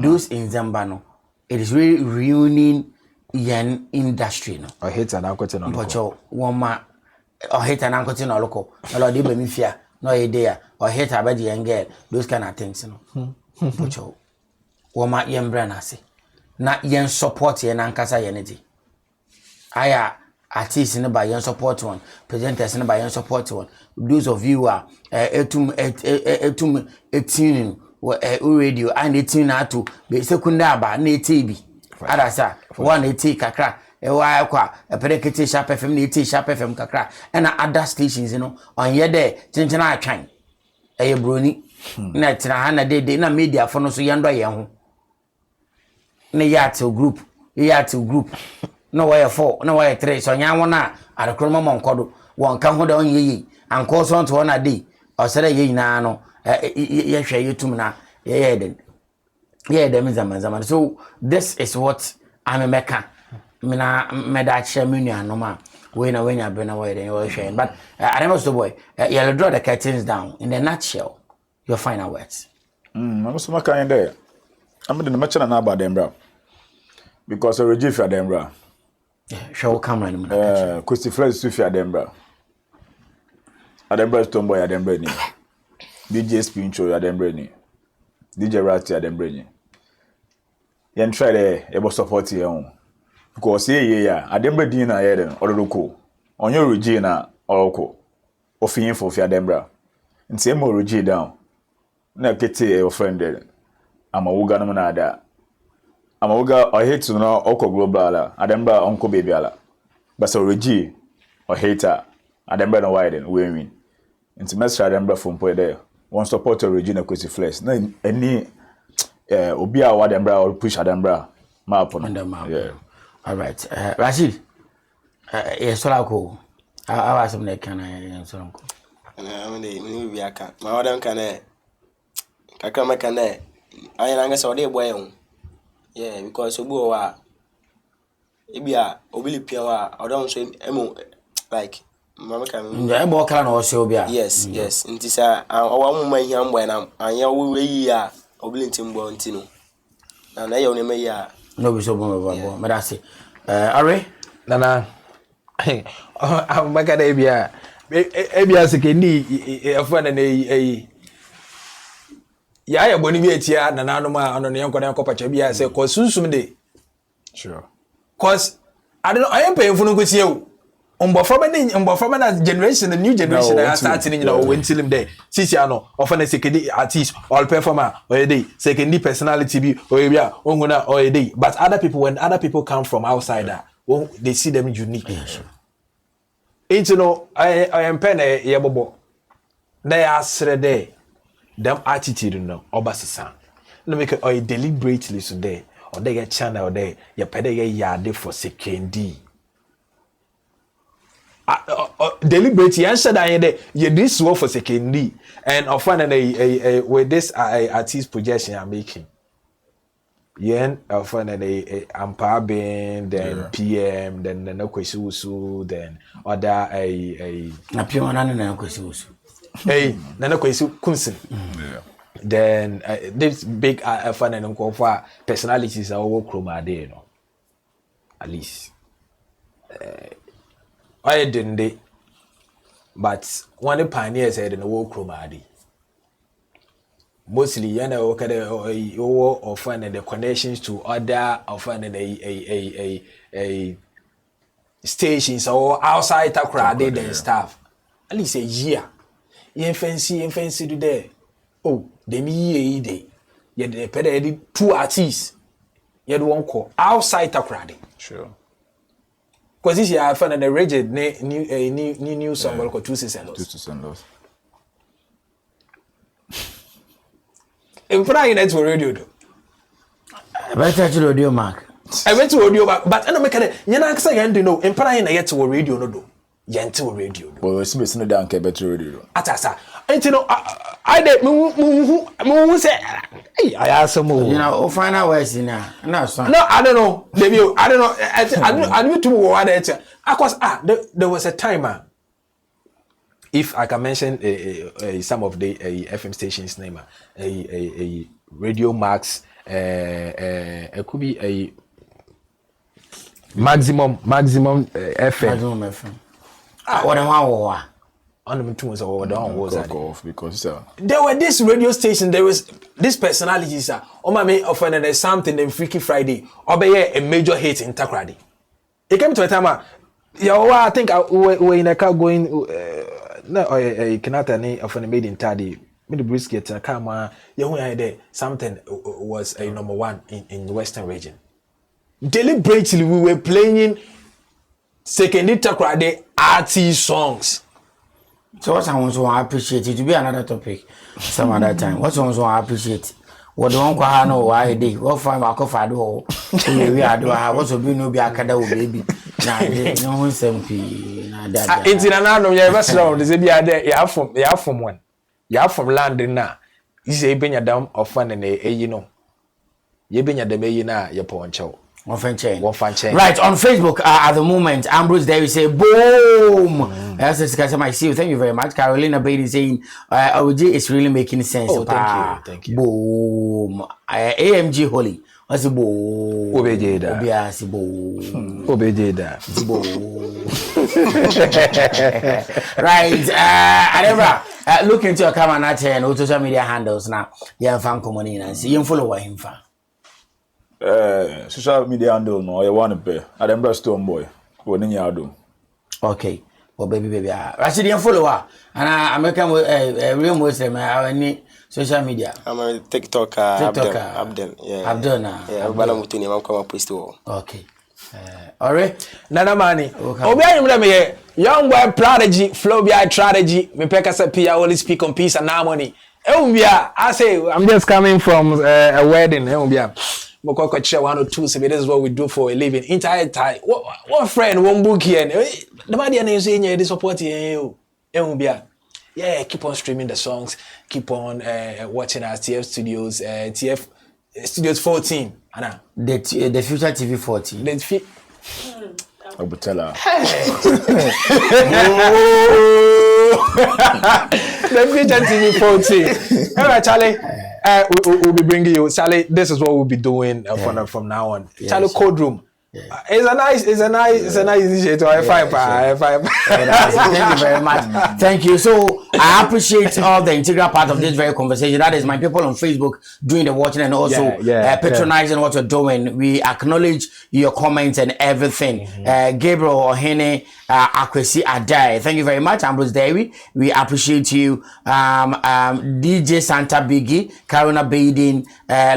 Those in Zambano, it is really ruining yan industry. No, I hate an uncle. Pocho, Woma, or hate an uncle no local, or Dibemifia, no idea, or hate a bad young girl, those kind of things. No, Pocho, Woma yan branasi, not yan support yan ankasa yanity. Aya. Artists in by your support one, presenters in by your support one. Those of you are 18 radio and 18 to be secondary ba na TV. Adasa 180 kakra. Ewa kwa predicate sharp FM 80 sharp FM kakra. And other stations you know on here there chinchina atwan. Broni na tina hana de na media for no so yando ye ho. Na yato group. No way 4, no way 3. So nyawona adekroma monkodo won ka ho da on yeyi anko so nto na dey o sere yeyi na no ye hwe yetum na ye dem zaman. So this is what I'm meka mina meda che menu no ma we na be na we den we hwe but I must boy you'll draw the curtains down in the nutshell your final words. I'm so kind there. I'm the match na about them bro because I regive for them bro. Show camera Christy Flex Sufia Adembra. Adembra Stomboy Adembra ni. DJ Spincho Adembra ni. DJ Ratty Adembra ni. Yen try there able support you because yeah Adembra din na here den ododoko. Onyo Regina oroko. Ofin for Adembra. Nti e mo Regina down. Na kete your friend there. Amawuga no na ada. Amawuga or hate to know Oko Global, Adembra Uncle Baby ala. But so Regi or hater, Adembra no widen, win. Into Master Adembra from Poe there. One supporter Regina Christy Flex. No any Obia Adembra or push Adembra map on the map. Yeah. All right. Rashid. Yes, so I was some neck and I so uncle. And I mean, we are my other can Kakama can I am saw the boy. Yeah, because obu wa ebia obili pia wa I don't say emo like mama kan nja ebo kala na o se obi a yes nti sa awa muma hia mbo na anya wo yi a obili ntimbo ntino na ye one meyi a no bi so bo me da se are nana amaka da ebia se kendi efo na na ya boni bi etia na nanom a ono ne enkoda enkopacha bia say cause sunsum de sure cause I don't know I am paying for no go tie o from that generation, the new generation that starting in when till him there. Sisiano, often a second artist, all performer, or a day, second personality be, or a day. But other people, when other people come from outside, they see them unique. It's I am pen a yabobo. They are there. Them attitude, obasa. No make it deliberately so there, or they get channel there, you pay the yard for second D. Deliberately answer that you this work for second D, and often with this artist projection I'm making. Yen often a Ampere band, then PM, then no kwesiusu, then other a na PM na kwesiusu. Hey, nana kwesiu kunsin. Then this big fun and for personalities are all chroma there, at least. I didn't they, but one of the pioneers said in the world chroma. Mostly, or finding the connections to other, or finding a stations or outside Takrade and stuff. At least a year. You fancy today. Oh, they me day. You had 2 artists. You had 1 call outside Takrade. Sure. Because this year I found a rigid new song called Two Seasons. In Friday night to radio. I better to radio mark. I went to audio but I don't make it. You know, in Friday night to radio no do. Yentil radio. Well, it's missing down better radio. Atasa. And I did move say I asked some more. You know, find out where it's in now. No, I don't know. Debut, I don't know. I knew to what it. Of course, there was a timer. If I can mention some of the FM stations name, a Radio Max, it could be a maximum FM. Maximum FM. What am I? On the was over down was off because there were this radio station. There was this personalities. Oh my man, offended there's something in Freaky Friday. Or be a major hit in Takrady. It came to a time. I think we're in a car going. No, I cannot any often made in Taddy. Made the brisket and come on. There something was a number 1 in the Western region. Deliberately, we were playing second Takrady artist songs. So what someone so appreciate it to be another topic some other time. What someone so appreciate what don't know why they what find our coffee do we are do what so be no be akada o baby na no one SMP na that it's in another restaurant they say be there you have from one you have from land na you say be your down of fun and you know you be your dem na your poncho one fan chain. Right on Facebook at the moment, Ambrose there is say boom. That's I see you. Thank you very much. Carolina Brady saying OG is really making sense. Oh, thank you. Boom. AMG Holy. What's the boom? Obejeda. Obiasi boom. Obejeda. Boom. Right. I look into your camera now and social media handles now. Yeah, fan coming in and see you follow him fan. Social media handle no, I want to pay. I remember Stoneboy. When you do. Okay. Well, baby. Rashid, you follower. And I'm making real Muslim. I need social media. I'm a TikToker. Abdel. Yeah. Abdel. Yeah. I'm come up with you. Okay. Alright. Nana money. Obi ayim young boy prodigy, flow bi strategy. Me peka say Pia only speak on peace and harmony. I say I'm just coming from a wedding. One or two, so this is what we do for a living. Entire time. What friend won't book here? The man is saying this support you. Yeah, keep on streaming the songs. Keep on watching our TF Studios. TF Studios 14. Anna. The Future TV 14. I will tell her. The Future TV 14. All right, Charlie. We'll be bringing you, Charlie. This is what we'll be doing from now on. Charlie, Code Room. It's a nice initiative. I find. Thank you very much. Thank you. So I appreciate all the integral part of this very conversation. That is my people on Facebook doing the watching and also patronizing what you're doing. We acknowledge your comments and everything. Gabriel Ohene, Akwesi Adai. Thank you very much. Ambrose Dairy. We appreciate you. DJ Santa Biggie, Karuna Baden,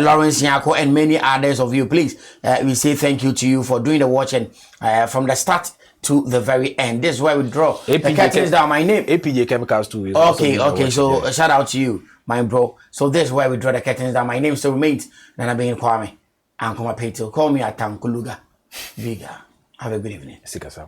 Lawrence Nyako, and many others of you. Please, we say thank you to you for doing the watching from the start to the very end. This is where we draw the curtains down. My name APJ Chemicals too. Okay. So shout out to you, my bro. So this is where we draw the curtains down. My name still remains Nana Being Kwame. Ankoma Peto. Call me at Tankuluga. Bigger. Have a good evening. Sikasa.